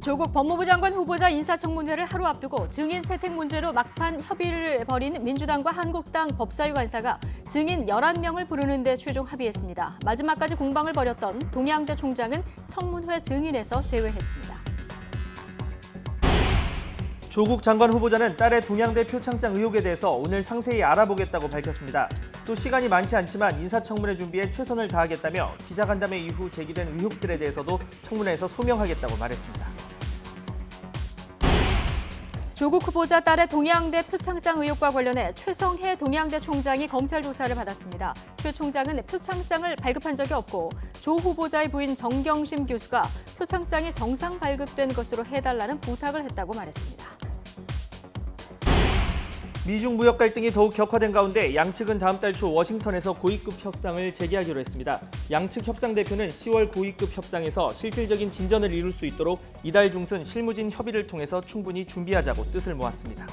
조국 법무부 장관 후보자 인사청문회를 하루 앞두고 증인 채택 문제로 막판 협의를 벌인 민주당과 한국당 법사위 간사가 증인 11명을 부르는 데 최종 합의했습니다. 마지막까지 공방을 벌였던 동양대 총장은 청문회 증인에서 제외했습니다. 조국 장관 후보자는 딸의 동양대 표창장 의혹에 대해서 오늘 상세히 알아보겠다고 밝혔습니다. 또 시간이 많지 않지만 인사청문회 준비에 최선을 다하겠다며 기자간담회 이후 제기된 의혹들에 대해서도 청문회에서 소명하겠다고 말했습니다. 조국 후보자 딸의 동양대 표창장 의혹과 관련해 최성해 동양대 총장이 검찰 조사를 받았습니다. 최 총장은 표창장을 발급한 적이 없고 조 후보자의 부인 정경심 교수가 표창장이 정상 발급된 것으로 해달라는 부탁을 했다고 말했습니다. 미중 무역 갈등이 더욱 격화된 가운데 양측은 다음 달 초 워싱턴에서 고위급 협상을 재개하기로 했습니다. 양측 협상 대표는 10월 고위급 협상에서 실질적인 진전을 이룰 수 있도록 이달 중순 실무진 협의를 통해서 충분히 준비하자고 뜻을 모았습니다.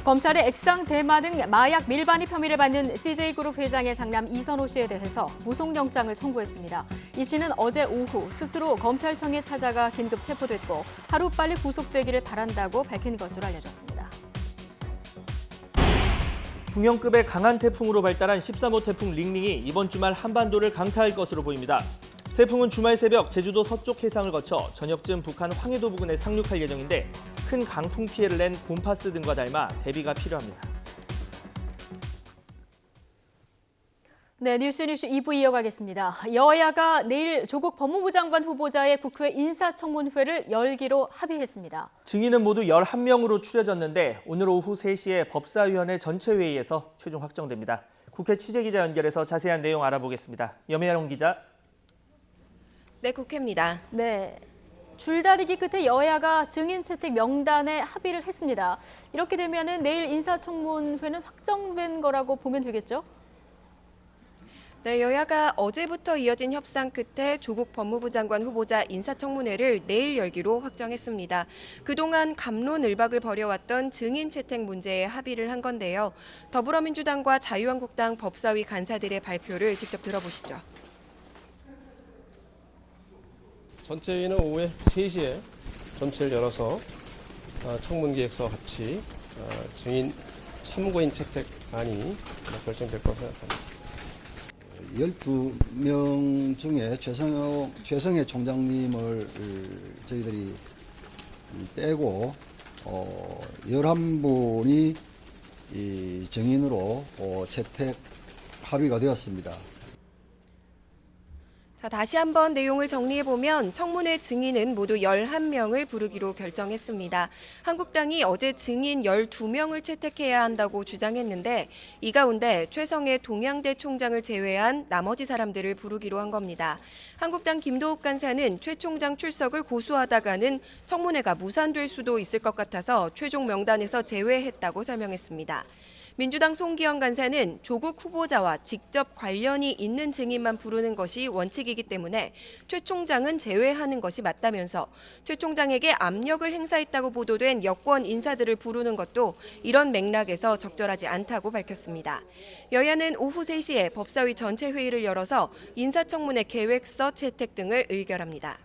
검찰의 액상, 대마 등 마약 밀반입 혐의를 받는 CJ그룹 회장의 장남 이선호 씨에 대해서 구속영장을 청구했습니다. 이 씨는 어제 오후 스스로 검찰청에 찾아가 긴급 체포됐고 하루빨리 구속되기를 바란다고 밝힌 것으로 알려졌습니다. 중형급의 강한 태풍으로 발달한 13호 태풍 링링이 이번 주말 한반도를 강타할 것으로 보입니다. 태풍은 주말 새벽 제주도 서쪽 해상을 거쳐 저녁쯤 북한 황해도 부근에 상륙할 예정인데 큰 강풍 피해를 낸 곰파스 등과 닮아 대비가 필요합니다. 네, 뉴스 2부 이어가겠습니다. 여야가 내일 조국 법무부 장관 후보자의 국회 인사청문회를 열기로 합의했습니다. 증인은 모두 11명으로 추려졌는데 오늘 오후 3시에 법사위원회 전체 회의에서 최종 확정됩니다. 국회 취재기자 연결해서 자세한 내용 알아보겠습니다. 염혜영 기자. 네, 국회입니다. 네, 줄다리기 끝에 여야가 증인 채택 명단에 합의를 했습니다. 이렇게 되면 내일 인사청문회는 확정된 거라고 보면 되겠죠? 네, 여야가 어제부터 이어진 협상 끝에 조국 법무부 장관 후보자 인사청문회를 내일 열기로 확정했습니다. 그동안 갑론을박을 벌여왔던 증인 채택 문제에 합의를 한 건데요. 더불어민주당과 자유한국당 법사위 간사들의 발표를 직접 들어보시죠. 전체 회의는 오후에 3시에 전체를 열어서 청문기획서와 같이 증인 참고인 채택안이 결정될 거라고 생각합니다. 12명 중에 최성해 총장님을 저희들이 빼고 11분이 증인으로 채택 합의가 되었습니다. 자, 다시 한번 내용을 정리해보면 청문회 증인은 모두 11명을 부르기로 결정했습니다. 한국당이 어제 증인 12명을 채택해야 한다고 주장했는데 이 가운데 최성해 동양대 총장을 제외한 나머지 사람들을 부르기로 한 겁니다. 한국당 김도욱 간사는 최 총장 출석을 고수하다가는 청문회가 무산될 수도 있을 것 같아서 최종 명단에서 제외했다고 설명했습니다. 민주당 송기영 간사는 조국 후보자와 직접 관련이 있는 증인만 부르는 것이 원칙이기 때문에 최 총장은 제외하는 것이 맞다면서 최 총장에게 압력을 행사했다고 보도된 여권 인사들을 부르는 것도 이런 맥락에서 적절하지 않다고 밝혔습니다. 여야는 오후 3시에 법사위 전체 회의를 열어서 인사청문회 계획서 채택 등을 의결합니다.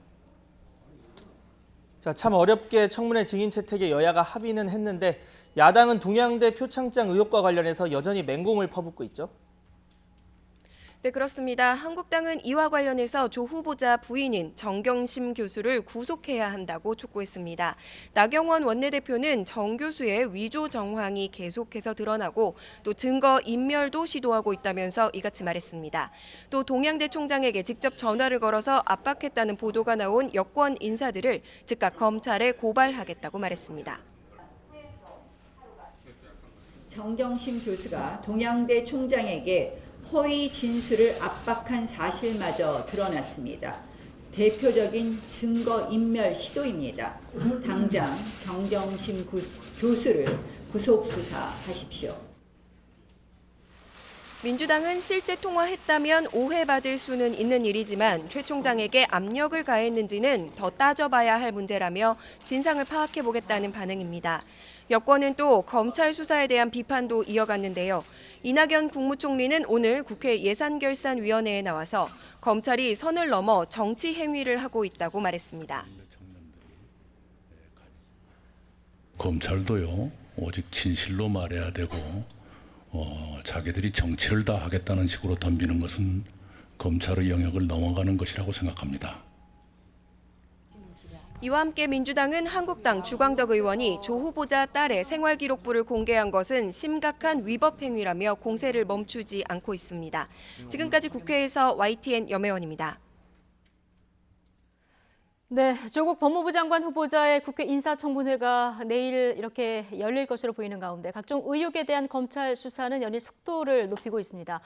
자, 참 어렵게 청문회 증인 채택에 여야가 합의는 했는데 야당은 동양대 표창장 의혹과 관련해서 여전히 맹공을 퍼붓고 있죠. 네, 그렇습니다. 한국당은 이와 관련해서 조 후보자 부인인 정경심 교수를 구속해야 한다고 촉구했습니다. 나경원 원내대표는 정 교수의 위조 정황이 계속해서 드러나고 또 증거 인멸도 시도하고 있다면서 이같이 말했습니다. 또 동양대 총장에게 직접 전화를 걸어서 압박했다는 보도가 나온 여권 인사들을 즉각 검찰에 고발하겠다고 말했습니다. 정경심 교수가 동양대 총장에게 허위 진술을 압박한 사실마저 드러났습니다. 대표적인 증거인멸 시도입니다. 당장 정경심 교수를 구속 수사하십시오. 민주당은 실제 통화했다면 오해받을 수는 있는 일이지만 최 총장에게 압력을 가했는지는 더 따져봐야 할 문제라며 진상을 파악해보겠다는 반응입니다. 여권은 또 검찰 수사에 대한 비판도 이어갔는데요. 이낙연 국무총리는 오늘 국회 예산결산위원회에 나와서 검찰이 선을 넘어 정치 행위를 하고 있다고 말했습니다. 검찰도요, 오직 진실로 말해야 되고 자기들이 정치를 다 하겠다는 식으로 덤비는 것은 검찰의 영역을 넘어가는 것이라고 생각합니다. 이와 함께 민주당은 한국당 주광덕 의원이 조 후보자 딸의 생활기록부를 공개한 것은 심각한 위법 행위라며 공세를 멈추지 않고 있습니다. 지금까지 국회에서 YTN 염혜원입니다. 네, 조국 법무부 장관 후보자의 국회 인사청문회가 내일 이렇게 열릴 것으로 보이는 가운데 각종 의혹에 대한 검찰 수사는 연일 속도를 높이고 있습니다.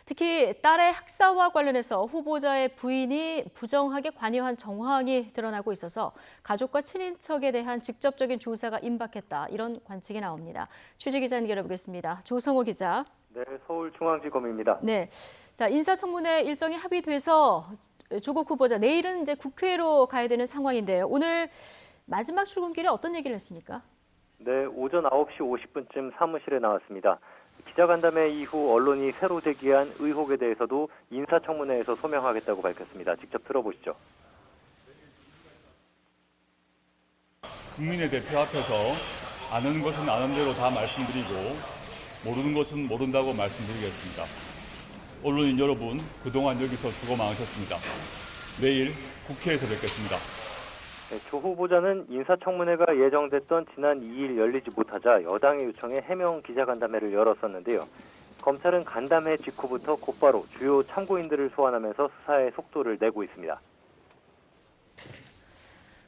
특히 딸의 학사와 관련해서 후보자의 부인이 부정하게 관여한 정황이 드러나고 있어서 가족과 친인척에 대한 직접적인 조사가 임박했다. 이런 관측이 나옵니다. 취재기자 연결해보겠습니다. 조성호 기자. 네, 서울중앙지검입니다. 네, 자 인사청문회 일정이 합의돼서 조국 후보자 내일은 이제 국회로 가야 되는 상황인데요. 오늘 마지막 출근길에 어떤 얘기를 했습니까? 네, 오전 9시 50분쯤 사무실에 나왔습니다. 기자간담회 이후 언론이 새로 제기한 의혹에 대해서도 인사청문회에서 소명하겠다고 밝혔습니다. 직접 들어보시죠. 국민의 대표 앞에서 아는 것은 아는 대로 다 말씀드리고 모르는 것은 모른다고 말씀드리겠습니다. 언론인 여러분, 그동안 여기서 수고 많으셨습니다. 내일 국회에서 뵙겠습니다. 네, 조 후보자는 인사청문회가 예정됐던 지난 2일 열리지 못하자 여당의 요청에 해명 기자간담회를 열었었는데요. 검찰은 간담회 직후부터 곧바로 주요 참고인들을 소환하면서 수사에 속도를 내고 있습니다.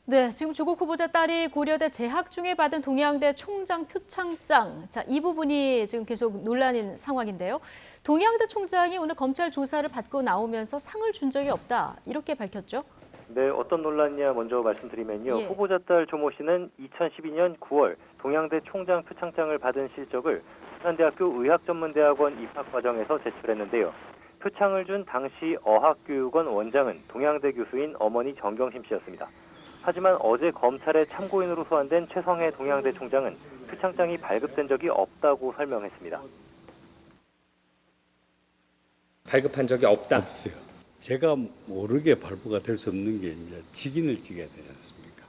네, 지금 조국 후보자 딸이 고려대 재학 중에 받은 동양대 총장 표창장. 자, 이 부분이 지금 계속 논란인 상황인데요. 동양대 총장이 오늘 검찰 조사를 받고 나오면서 상을 준 적이 없다. 이렇게 밝혔죠. 네, 어떤 논란이냐 먼저 말씀드리면요. 예. 후보자 딸 조모 씨는 2012년 9월 동양대 총장 표창장을 받은 실적을 부산대학교 의학전문대학원 입학 과정에서 제출했는데요. 표창을 준 당시 어학교육원 원장은 동양대 교수인 어머니 정경심 씨였습니다. 하지만 어제 검찰의 참고인으로 소환된 최성해 동양대 총장은 표창장이 발급된 적이 없다고 설명했습니다. 발급한 적이 없다. 없어요. 제가 모르게 발부가 될 수 없는 게 이제 직인을 찍어야 되지 않습니까?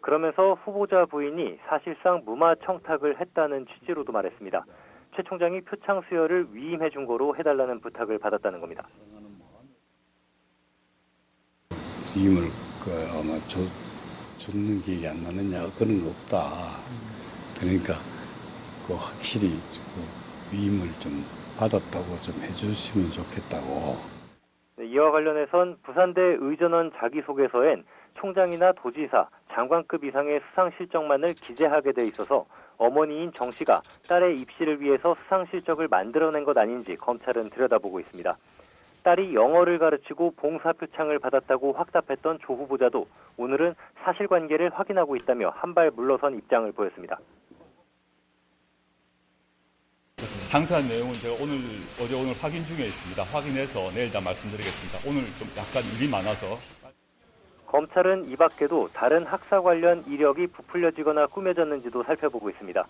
그러면서 후보자 부인이 사실상 무마 청탁을 했다는 취지로도 말했습니다. 최 총장이 표창 수여를 위임해 준 거로 해달라는 부탁을 받았다는 겁니다. 위임을 아마 줬는 기억이 안 나느냐 그런 거 없다. 그러니까 확실히 위임을 좀 받았다고 좀 해주시면 좋겠다고. 네, 이와 관련해선 부산대 의전원 자기소개서엔 총장이나 도지사, 장관급 이상의 수상 실적만을 기재하게 돼 있어서 어머니인 정 씨가 딸의 입시를 위해서 수상 실적을 만들어낸 것 아닌지 검찰은 들여다보고 있습니다. 딸이 영어를 가르치고 봉사 표창을 받았다고 확답했던 조 후보자도 오늘은 사실관계를 확인하고 있다며 한 발 물러선 입장을 보였습니다. 상세한 내용은 제가 어제 오늘 확인 중에 있습니다. 확인해서 내일 다 말씀드리겠습니다. 오늘 좀 약간 일이 많아서. 검찰은 이 밖에도 다른 학사 관련 이력이 부풀려지거나 꾸며졌는지도 살펴보고 있습니다.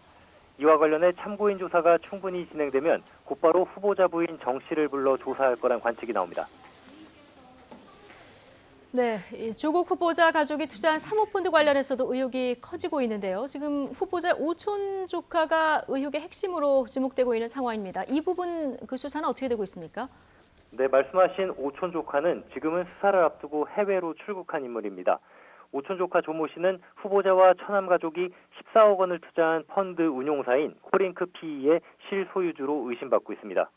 이와 관련해 참고인 조사가 충분히 진행되면 곧바로 후보자 부인 정 씨를 불러 조사할 거란 관측이 나옵니다. 네, 이 조국 후보자 가족이 투자한 사모펀드 관련해서도 의혹이 커지고 있는데요. 지금 후보자 오촌 조카가 의혹의 핵심으로 지목되고 있는 상황입니다. 이 부분 그 수사는 어떻게 되고 있습니까? 네, 말씀하신 오촌 조카는 지금은 수사를 앞두고 해외로 출국한 인물입니다. 오촌 조카 조모 씨는 후보자와 처남 가족이 14억 원을 투자한 펀드 운용사인 코링크 PE의 실소유주로 의심받고 있습니다.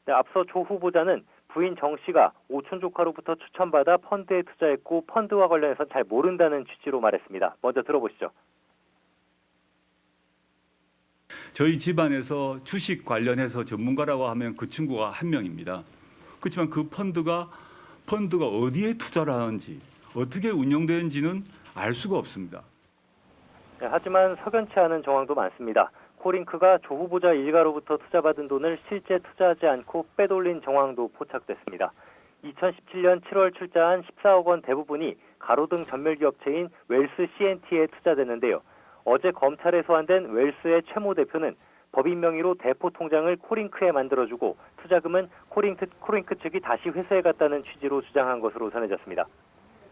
네, 앞서 조 후보자는 부인 정 씨가 오촌 조카로부터 추천받아 펀드에 투자했고 펀드와 관련해서 잘 모른다는 취지로 말했습니다. 먼저 들어보시죠. 저희 집안에서 주식 관련해서 전문가라고 하면 그 친구가 한 명입니다. 그렇지만 그 펀드가 어디에 투자를 하는지 어떻게 운영되는지는 알 수가 없습니다. 네, 하지만 석연치 않은 정황도 많습니다. 코링크가 조 후보자 일가로부터 투자받은 돈을 실제 투자하지 않고 빼돌린 정황도 포착됐습니다. 2017년 7월 출자한 14억 원 대부분이 가로등 전멸기 업체인 웰스 CNT에 투자됐는데요. 어제 검찰에 소환된 웰스의 최모 대표는 법인 명의로 대포 통장을 코링크에 만들어주고 투자금은 코링크 측이 다시 회수해갔다는 취지로 주장한 것으로 전해졌습니다.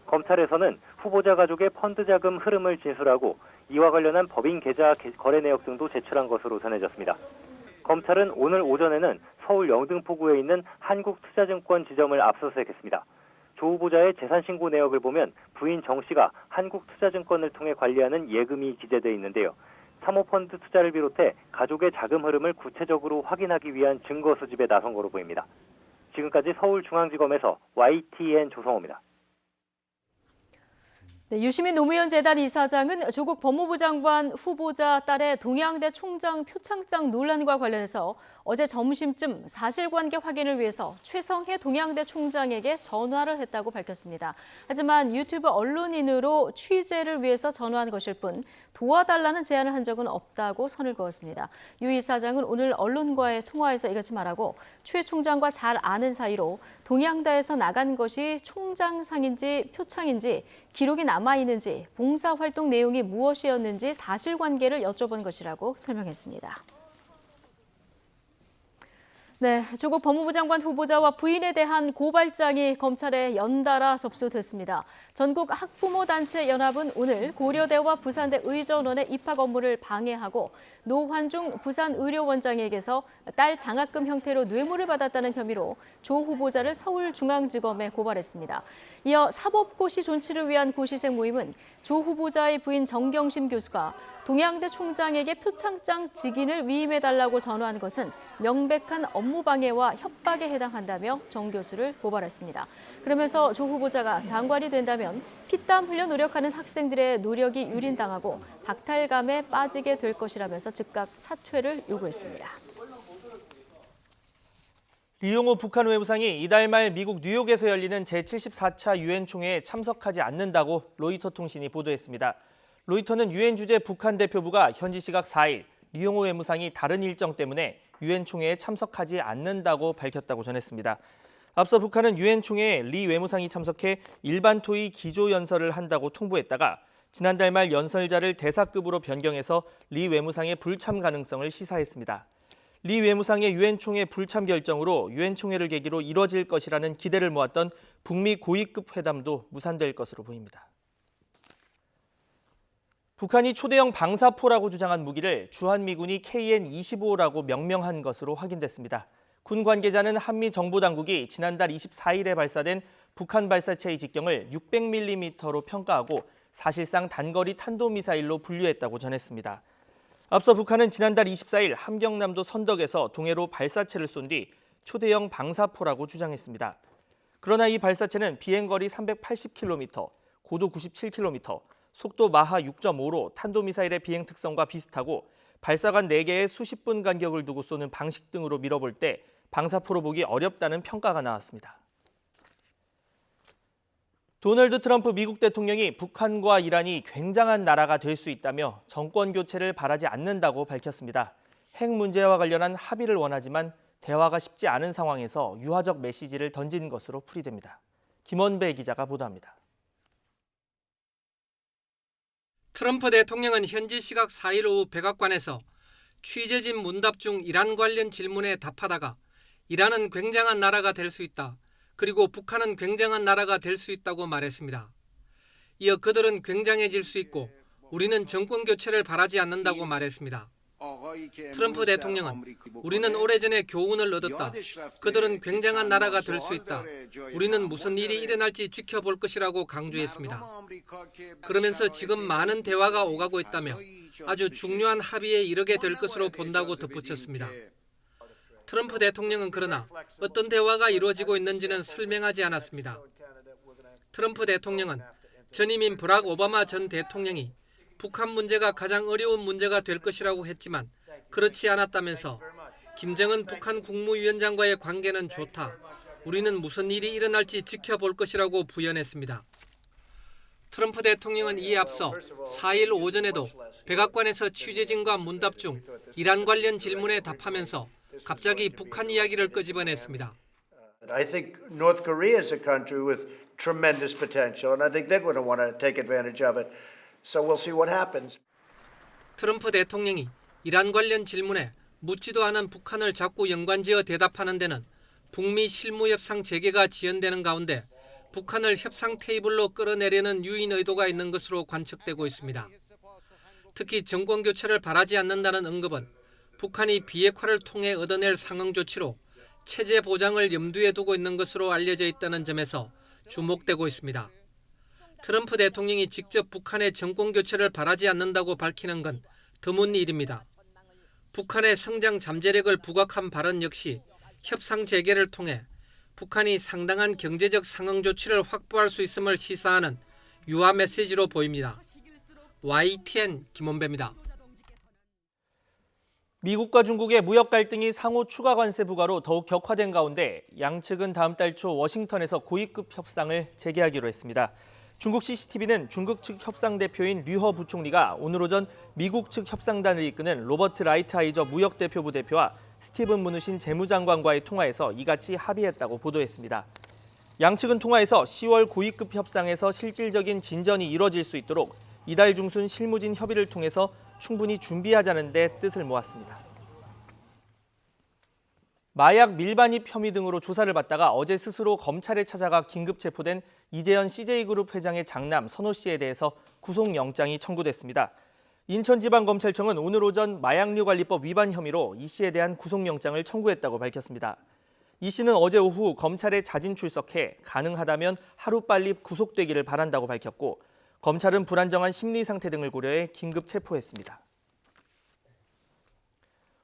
검찰에서는 후보자 가족의 펀드 자금 흐름을 진술하고 이와 관련한 법인 계좌 거래 내역 등도 제출한 것으로 전해졌습니다. 검찰은 오늘 오전에는 서울 영등포구에 있는 한국투자증권 지점을 압수수색했습니다. 조 후보자의 재산신고 내역을 보면 부인 정 씨가 한국투자증권을 통해 관리하는 예금이 기재돼 있는데요. 사모펀드 투자를 비롯해 가족의 자금 흐름을 구체적으로 확인하기 위한 증거 수집에 나선 거로 보입니다. 지금까지 서울중앙지검에서 YTN 조성호입니다. 네, 유시민 노무현 재단 이사장은 조국 법무부 장관 후보자 딸의 동양대 총장 표창장 논란과 관련해서 어제 점심쯤 사실관계 확인을 위해서 최성해 동양대 총장에게 전화를 했다고 밝혔습니다. 하지만 유튜브 언론인으로 취재를 위해서 전화한 것일 뿐 도와달라는 제안을 한 적은 없다고 선을 그었습니다. 유 이사장은 오늘 언론과의 통화에서 이같이 말하고 최 총장과 잘 아는 사이로 동양대에서 나간 것이 총장상인지 표창인지 기록이 남아있는지 봉사활동 내용이 무엇이었는지 사실관계를 여쭤본 것이라고 설명했습니다. 네, 조국 법무부 장관 후보자와 부인에 대한 고발장이 검찰에 연달아 접수됐습니다. 전국 학부모 단체 연합은 오늘 고려대와 부산대 의전원의 입학 업무를 방해하고 노환중 부산의료원장에게서 딸 장학금 형태로 뇌물을 받았다는 혐의로 조 후보자를 서울중앙지검에 고발했습니다. 이어 사법고시 존치를 위한 고시생 모임은 조 후보자의 부인 정경심 교수가 동양대 총장에게 표창장 직인을 위임해달라고 전화한 것은 명백한 업무방해와 협박에 해당한다며 정 교수를 고발했습니다. 그러면서 조 후보자가 장관이 된다면 피땀 흘려 노력하는 학생들의 노력이 유린당하고 박탈감에 빠지게 될 것이라면서 즉각 사퇴를 요구했습니다. 리용호 북한 외무상이 이달 말 미국 뉴욕에서 열리는 제74차 유엔 총회에 참석하지 않는다고 로이터 통신이 보도했습니다. 로이터는 유엔 주재 북한 대표부가 현지 시각 4일 리용호 외무상이 다른 일정 때문에 유엔 총회에 참석하지 않는다고 밝혔다고 전했습니다. 앞서 북한은 유엔 총회에 리 외무상이 참석해 일반 토의 기조 연설을 한다고 통보했다가 지난달 말 연설자를 대사급으로 변경해서 리 외무상의 불참 가능성을 시사했습니다. 리 외무상의 유엔 총회 불참 결정으로 유엔 총회를 계기로 이뤄질 것이라는 기대를 모았던 북미 고위급 회담도 무산될 것으로 보입니다. 북한이 초대형 방사포라고 주장한 무기를 주한미군이 KN-25라고 명명한 것으로 확인됐습니다. 군 관계자는 한미 정보당국이 지난달 24일에 발사된 북한 발사체의 직경을 600mm로 평가하고 사실상 단거리 탄도미사일로 분류했다고 전했습니다. 앞서 북한은 지난달 24일 함경남도 선덕에서 동해로 발사체를 쏜 뒤 초대형 방사포라고 주장했습니다. 그러나 이 발사체는 비행거리 380km, 고도 97km, 속도 마하 6.5로 탄도미사일의 비행 특성과 비슷하고 발사관 4개의 수십 분 간격을 두고 쏘는 방식 등으로 미뤄볼 때 방사포로 보기 어렵다는 평가가 나왔습니다. 도널드 트럼프 미국 대통령이 북한과 이란이 굉장한 나라가 될 수 있다며 정권 교체를 바라지 않는다고 밝혔습니다. 핵 문제와 관련한 합의를 원하지만 대화가 쉽지 않은 상황에서 유화적 메시지를 던진 것으로 풀이됩니다. 김원배 기자가 보도합니다. 트럼프 대통령은 현지 시각 4일 오후 백악관에서 취재진 문답 중 이란 관련 질문에 답하다가 이란은 굉장한 나라가 될 수 있다. 그리고 북한은 굉장한 나라가 될 수 있다고 말했습니다. 이어 그들은 굉장해질 수 있고 우리는 정권 교체를 바라지 않는다고 말했습니다. 트럼프 대통령은 우리는 오래전에 교훈을 얻었다. 그들은 굉장한 나라가 될 수 있다. 우리는 무슨 일이 일어날지 지켜볼 것이라고 강조했습니다. 그러면서 지금 많은 대화가 오가고 있다며 아주 중요한 합의에 이르게 될 것으로 본다고 덧붙였습니다. 트럼프 대통령은 그러나 어떤 대화가 이루어지고 있는지는 설명하지 않았습니다. 트럼프 대통령은 전임인 브락 오바마 전 대통령이 북한 문제가 가장 어려운 문제가 될 것이라고 했지만 그렇지 않았다면서 김정은 북한 국무위원장과의 관계는 좋다. 우리는 무슨 일이 일어날지 지켜볼 것이라고 부연했습니다. 트럼프 대통령은 이에 앞서 4일 오전에도 백악관에서 취재진과 문답 중 이란 관련 질문에 답하면서 갑자기 북한 이야기를 끄집어냈습니다. I think North Korea is a country with tremendous potential, and I think they're going to want to take advantage of it. So we'll see what happens. 트럼프 대통령이 이란 관련 질문에 묻지도 않은 북한을 자꾸 연관지어 대답하는 데는 북미 실무협상 재개가 지연되는 가운데 북한을 협상 테이블로 끌어내려는 유인 의도가 있는 것으로 관측되고 있습니다. 특히 정권 교체를 바라지 않는다는 언급은 북한이 비핵화를 통해 얻어낼 상응 조치로 체제 보장을 염두에 두고 있는 것으로 알려져 있다는 점에서 주목되고 있습니다. 트럼프 대통령이 직접 북한의 정권 교체를 바라지 않는다고 밝히는 건 드문 일입니다. 북한의 성장 잠재력을 부각한 발언 역시 협상 재개를 통해 북한이 상당한 경제적 상응 조치를 확보할 수 있음을 시사하는 유화 메시지로 보입니다. YTN 김원배입니다. 미국과 중국의 무역 갈등이 상호 추가 관세 부과로 더욱 격화된 가운데 양측은 다음 달 초 워싱턴에서 고위급 협상을 재개하기로 했습니다. 중국 CCTV는 중국 측 협상 대표인 류허 부총리가 오늘 오전 미국 측 협상단을 이끄는 로버트 라이트하이저 무역대표부 대표와 스티븐 무누신 재무장관과의 통화에서 이같이 합의했다고 보도했습니다. 양측은 통화에서 10월 고위급 협상에서 실질적인 진전이 이뤄질 수 있도록 이달 중순 실무진 협의를 통해서 충분히 준비하자는 데 뜻을 모았습니다. 마약 밀반입 혐의 등으로 조사를 받다가 어제 스스로 검찰에 찾아가 긴급 체포된 이재현 CJ그룹 회장의 장남 선호 씨에 대해서 구속영장이 청구됐습니다. 인천지방검찰청은 오늘 오전 마약류관리법 위반 혐의로 이 씨에 대한 구속영장을 청구했다고 밝혔습니다. 이 씨는 어제 오후 검찰에 자진 출석해 가능하다면 하루빨리 구속되기를 바란다고 밝혔고 검찰은 불안정한 심리 상태 등을 고려해 긴급 체포했습니다.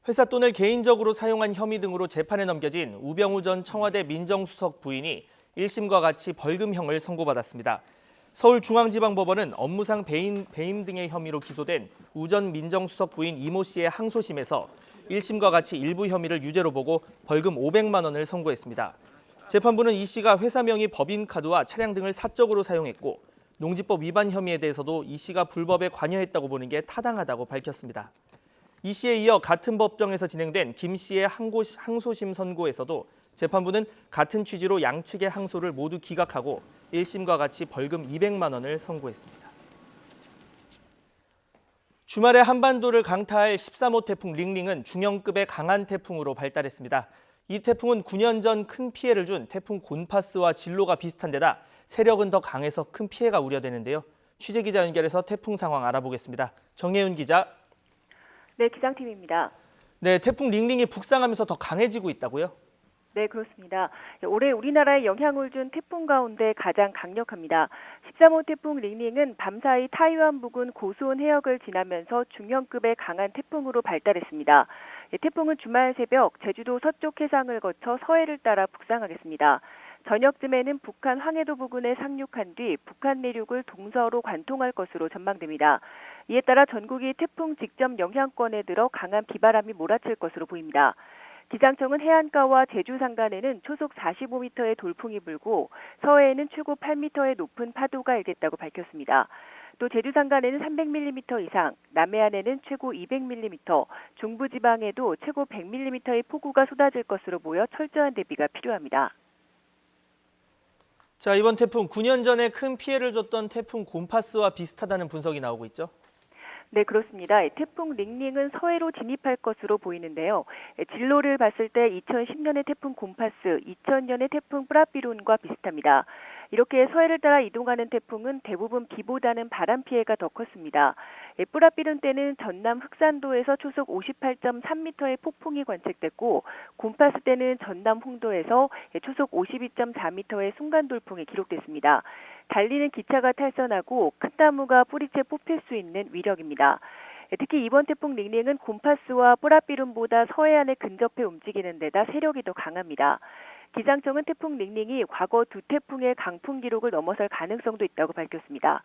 회사 돈을 개인적으로 사용한 혐의 등으로 재판에 넘겨진 우병우 전 청와대 민정수석 부인이 1심과 같이 벌금형을 선고받았습니다. 서울중앙지방법원은 업무상 배임 등의 혐의로 기소된 우 전 민정수석 부인 이모 씨의 항소심에서 1심과 같이 일부 혐의를 유죄로 보고 벌금 500만 원을 선고했습니다. 재판부는 이 씨가 회사 명의 법인카드와 차량 등을 사적으로 사용했고 농지법 위반 혐의에 대해서도 이 씨가 불법에 관여했다고 보는 게 타당하다고 밝혔습니다. 이 씨에 이어 같은 법정에서 진행된 김 씨의 항소심 선고에서도 재판부는 같은 취지로 양측의 항소를 모두 기각하고 1심과 같이 벌금 200만 원을 선고했습니다. 주말에 한반도를 강타할 13호 태풍 링링은 중형급의 강한 태풍으로 발달했습니다. 이 태풍은 9년 전 큰 피해를 준 태풍 곤파스와 진로가 비슷한 데다 세력은 더 강해서 큰 피해가 우려되는데요. 취재기자 연결해서 태풍 상황 알아보겠습니다. 정혜윤 기자. 네, 기상팀입니다. 네, 태풍 링링이 북상하면서 더 강해지고 있다고요? 네, 그렇습니다. 올해 우리나라에 영향을 준 태풍 가운데 가장 강력합니다. 13호 태풍 링링은 밤사이 타이완 부근 고수온 해역을 지나면서 중형급의 강한 태풍으로 발달했습니다. 태풍은 주말 새벽 제주도 서쪽 해상을 거쳐 서해를 따라 북상하겠습니다. 저녁쯤에는 북한 황해도 부근에 상륙한 뒤 북한 내륙을 동서로 관통할 것으로 전망됩니다. 이에 따라 전국이 태풍 직접 영향권에 들어 강한 비바람이 몰아칠 것으로 보입니다. 기상청은 해안가와 제주 산간에는 초속 45m의 돌풍이 불고 서해에는 최고 8m의 높은 파도가 일겠다고 밝혔습니다. 또 제주 산간에는 300mm 이상, 남해안에는 최고 200mm, 중부지방에도 최고 100mm의 폭우가 쏟아질 것으로 보여 철저한 대비가 필요합니다. 자, 이번 태풍 9년 전에 큰 피해를 줬던 태풍 곤파스와 비슷하다는 분석이 나오고 있죠? 네, 그렇습니다. 태풍 링링은 서해로 진입할 것으로 보이는데요. 진로를 봤을 때 2010년의 태풍 곤파스, 2000년의 태풍 뿌라비론과 비슷합니다. 이렇게 서해를 따라 이동하는 태풍은 대부분 비보다는 바람 피해가 더 컸습니다. 뿌라비론 때는 전남 흑산도에서 초속 58.3m의 폭풍이 관측됐고 곤파스 때는 전남 홍도에서 초속 52.4m의 순간돌풍이 기록됐습니다. 달리는 기차가 탈선하고 큰 나무가 뿌리채 뽑힐 수 있는 위력입니다. 특히 이번 태풍 링링은 곤파스와 뿌라비론보다 서해안에 근접해 움직이는 데다 세력이 더 강합니다. 기상청은 태풍 링링이 과거 두 태풍의 강풍 기록을 넘어설 가능성도 있다고 밝혔습니다.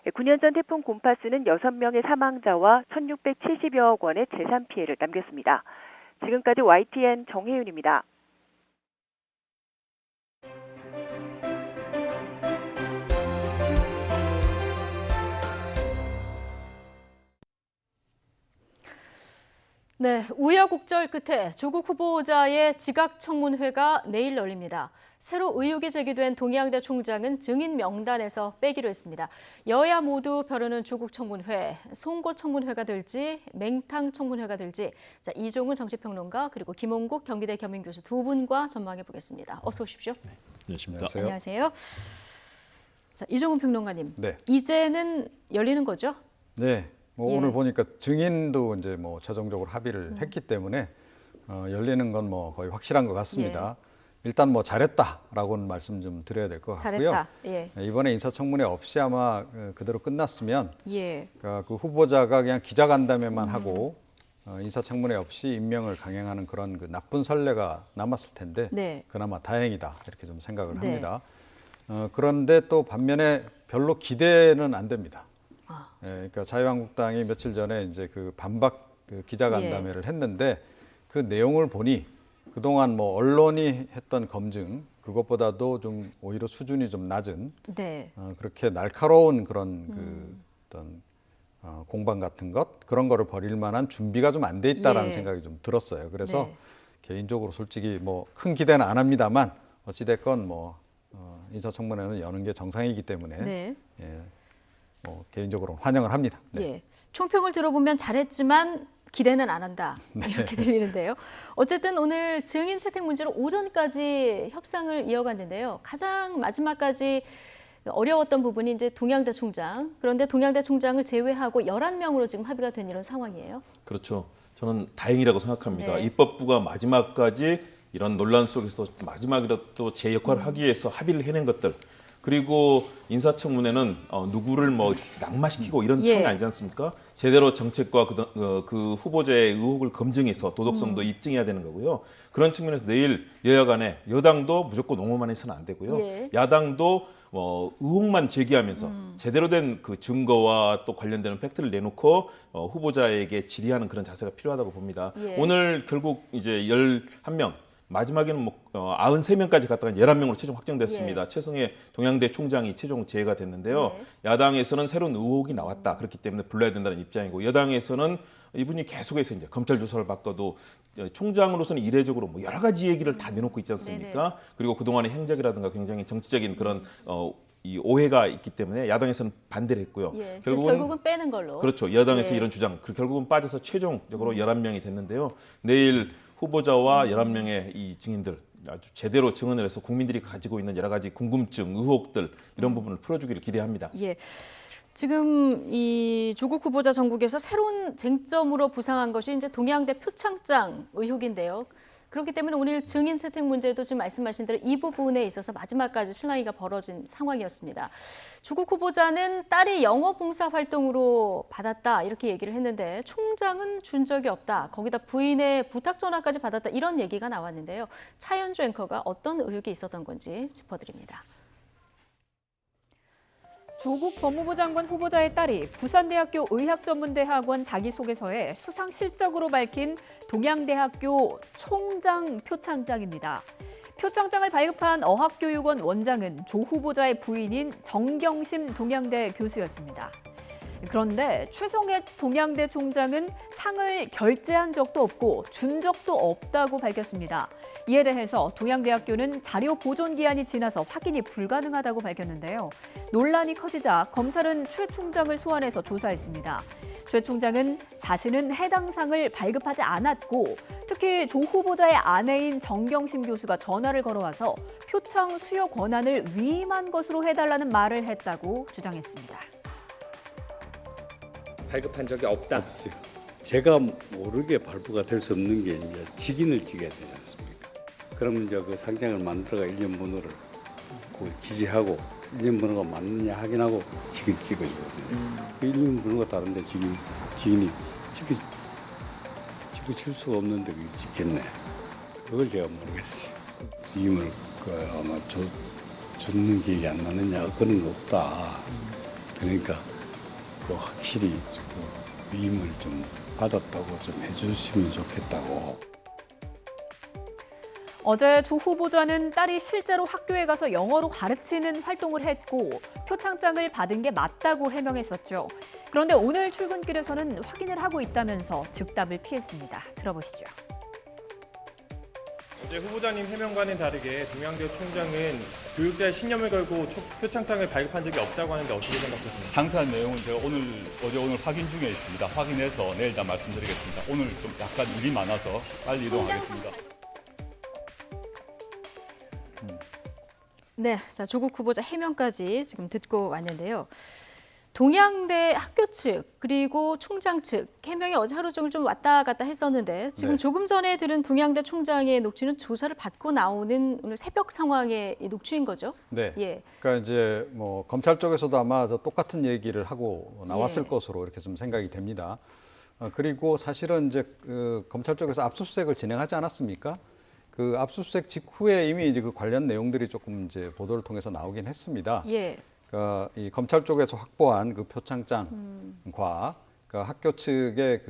9년 전 태풍 곤파스는 6명의 사망자와 1,670여억 원의 재산 피해를 남겼습니다. 지금까지 YTN 정혜윤입니다. 네, 우여곡절 끝에 조국 후보자의 지각청문회가 내일 열립니다. 새로 의혹이 제기된 동양대 총장은 증인 명단에서 빼기로 했습니다. 여야 모두 벼르는 조국 청문회, 송고 청문회가 될지 맹탕 청문회가 될지 자, 이종훈 정치평론가 그리고 김홍국 경기대 겸임교수 두 분과 전망해 보겠습니다. 어서 오십시오. 네, 안녕하십니까. 안녕하세요. 자, 이종훈 평론가님, 네. 이제는 열리는 거죠? 네, 예. 오늘 보니까 증인도 이제 최종적으로 합의를 했기 때문에 열리는 건 거의 확실한 것 같습니다. 일단 잘했다라고는 말씀 좀 드려야 될 것 같고요. 잘했다. 예. 이번에 인사청문회 없이 아마 그대로 끝났으면 예. 그 후보자가 그냥 기자간담회만 하고 인사청문회 없이 임명을 강행하는 그런 그 나쁜 선례가 남았을 텐데 네. 그나마 다행이다 이렇게 좀 생각을 네. 합니다. 그런데 또 반면에 별로 기대는 안 됩니다. 예, 그러니까 자유한국당이 며칠 전에 이제 그 반박 기자간담회를 했는데 그 내용을 보니 그동안 언론이 했던 검증 그것보다도 좀 오히려 수준이 좀 낮은 네. 그렇게 날카로운 그런 어떤 공방 같은 것 그런 거를 벌일 만한 준비가 좀 안 돼 있다라는 생각이 좀 들었어요. 그래서 개인적으로 솔직히 큰 기대는 안 합니다만 어찌 됐건 인사청문회는 여는 게 정상이기 때문에 개인적으로 환영을 합니다. 네. 예. 총평을 들어보면 잘했지만 기대는 안 한다 이렇게 들리는데요. 어쨌든 오늘 증인 채택 문제로 오전까지 협상을 이어갔는데요. 가장 마지막까지 어려웠던 부분이 이제 동양대 총장. 그런데 동양대 총장을 제외하고 11명으로 지금 합의가 된 이런 상황이에요. 그렇죠. 저는 다행이라고 생각합니다. 네. 입법부가 마지막까지 이런 논란 속에서 마지막이라도 제 역할을 하기 위해서 합의를 해낸 것들. 그리고 인사청문회는 누구를 낙마시키고 이런 차원이 아니지 않습니까? 제대로 정책과 그 후보자의 의혹을 검증해서 도덕성도 입증해야 되는 거고요. 그런 측면에서 내일 여야 간에 여당도 무조건 옹호만 해서는 안 되고요. 야당도 의혹만 제기하면서 제대로 된 그 증거와 또 관련되는 팩트를 내놓고 후보자에게 질의하는 그런 자세가 필요하다고 봅니다. 오늘 결국 이제 11명 마지막에는 93명까지 갔다가 11명으로 최종 확정됐습니다. 최성해 동양대 총장이 최종 제외가 됐는데요. 야당에서는 새로운 의혹이 나왔다. 그렇기 때문에 불러야 된다는 입장이고 여당에서는 이분이 계속해서 이제 검찰 조사를 받고도 총장으로서는 이례적으로 여러 가지 얘기를 다 내놓고 있지 않습니까? 그리고 그동안의 행적이라든가 굉장히 정치적인 그런 이 오해가 있기 때문에 야당에서는 반대를 했고요. 결국은 빼는 걸로. 그렇죠. 여당에서 이런 주장. 결국은 빠져서 최종적으로 11명이 됐는데요. 내일 후보자와 11명의 이 증인들 아주 제대로 증언을 해서 국민들이 가지고 있는 여러 가지 궁금증, 의혹들 이런 부분을 풀어주기를 기대합니다. 예. 지금 이 조국 후보자 정국에서 새로운 쟁점으로 부상한 것이 이제 동양대 표창장 의혹인데요. 그렇기 때문에 오늘 증인 채택 문제도 지금 말씀하신 대로 이 부분에 있어서 마지막까지 실랑이가 벌어진 상황이었습니다. 조국 후보자는 딸이 영어 봉사 활동으로 받았다 이렇게 얘기를 했는데 총장은 준 적이 없다. 거기다 부인의 부탁 전화까지 받았다 이런 얘기가 나왔는데요. 차현주 앵커가 어떤 의혹이 있었던 건지 짚어드립니다. 조국 법무부 장관 후보자의 딸이 부산대학교 의학전문대학원 자기소개서에 수상 실적으로 밝힌 동양대학교 총장 표창장입니다. 표창장을 발급한 어학교육원 원장은 조 후보자의 부인인 정경심 동양대 교수였습니다. 그런데 최성해 동양대 총장은 상을 결제한 적도 없고 준 적도 없다고 밝혔습니다. 이에 대해서 동양대학교는 자료 보존 기한이 지나서 확인이 불가능하다고 밝혔는데요. 논란이 커지자 검찰은 최 총장을 소환해서 조사했습니다. 최 총장은 자신은 해당 상을 발급하지 않았고 특히 조 후보자의 아내인 정경심 교수가 전화를 걸어와서 표창 수여 권한을 위임한 것으로 해달라는 말을 했다고 주장했습니다. 발급한 적이 없다. 없어요. 제가 모르게 발부가 될 수 없는 게 이제 직인을 찍어야 되지 않습니까? 그러면 이제 그 상장을 만들어가 일련 번호를 기재하고 일련 번호가 맞느냐 확인하고 직인 찍어주거든요. 그 일련 번호가 다른데 직인이 찍어줄 수가 없는데 그게 찍겠네. 그걸 제가 모르겠어요. 위임을 아마 줬는 기억이 안 나느냐 그런 거 없다. 그러니까 확실히 위임을 좀 받았다고 좀 해주시면 좋겠다고. 어제 조 후보자는 딸이 실제로 학교에 가서 영어로 가르치는 활동을 했고 표창장을 받은 게 맞다고 해명했었죠. 그런데 오늘 출근길에서는 확인을 하고 있다면서 즉답을 피했습니다. 들어보시죠. 어제 후보자님 해명과는 다르게 동양대 총장은 교육자의 신념을 걸고 표창장을 발급한 적이 없다고 하는데 어떻게 생각하십니까? 상세한 내용은 제가 오늘 확인 중에 있습니다. 확인해서 내일 다 말씀드리겠습니다. 오늘 좀 약간 일이 많아서 빨리 이동하겠습니다. 네, 자 조국 후보자 해명까지 지금 듣고 왔는데요. 동양대 학교 측 그리고 총장 측 해명이 어제 하루 종일 좀 왔다 갔다 했었는데 지금 네. 조금 전에 들은 동양대 총장의 녹취는 조사를 받고 나오는 오늘 새벽 상황의 녹취인 거죠? 네. 예. 그러니까 이제 뭐 검찰 쪽에서도 아마 똑같은 얘기를 하고 나왔을 예. 것으로 이렇게 좀 생각이 됩니다. 그리고 사실은 이제 검찰 쪽에서 압수수색을 진행하지 않았습니까? 그 압수수색 직후에 이미 이제 그 관련 내용들이 조금 이제 보도를 통해서 나오긴 했습니다. 예. 그러니까 이 검찰 쪽에서 확보한 그 표창장과 그 학교 측의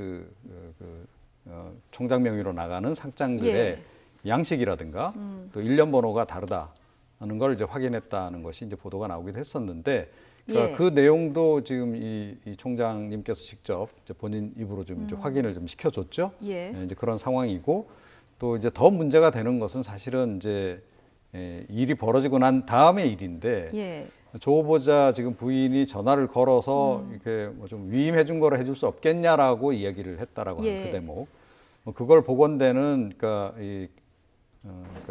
총장 명의로 나가는 상장들의 예. 양식이라든가 또 일련 번호가 다르다는 걸 이제 확인했다는 것이 이제 보도가 나오기도 했었는데 그러니까 예. 그 내용도 지금 이 총장님께서 직접 이제 본인 입으로 좀 이제 확인을 좀 시켜줬죠. 예. 이제 그런 상황이고 또 이제 더 문제가 되는 것은 사실은 이제 일이 벌어지고 난 다음의 일인데 예. 조 후보자 지금 부인이 전화를 걸어서 이렇게 뭐 좀 위임해 준 거를 해줄 수 없겠냐라고 이야기를 했다라고 예. 하는 그 대목. 그걸 보건대는 그러니까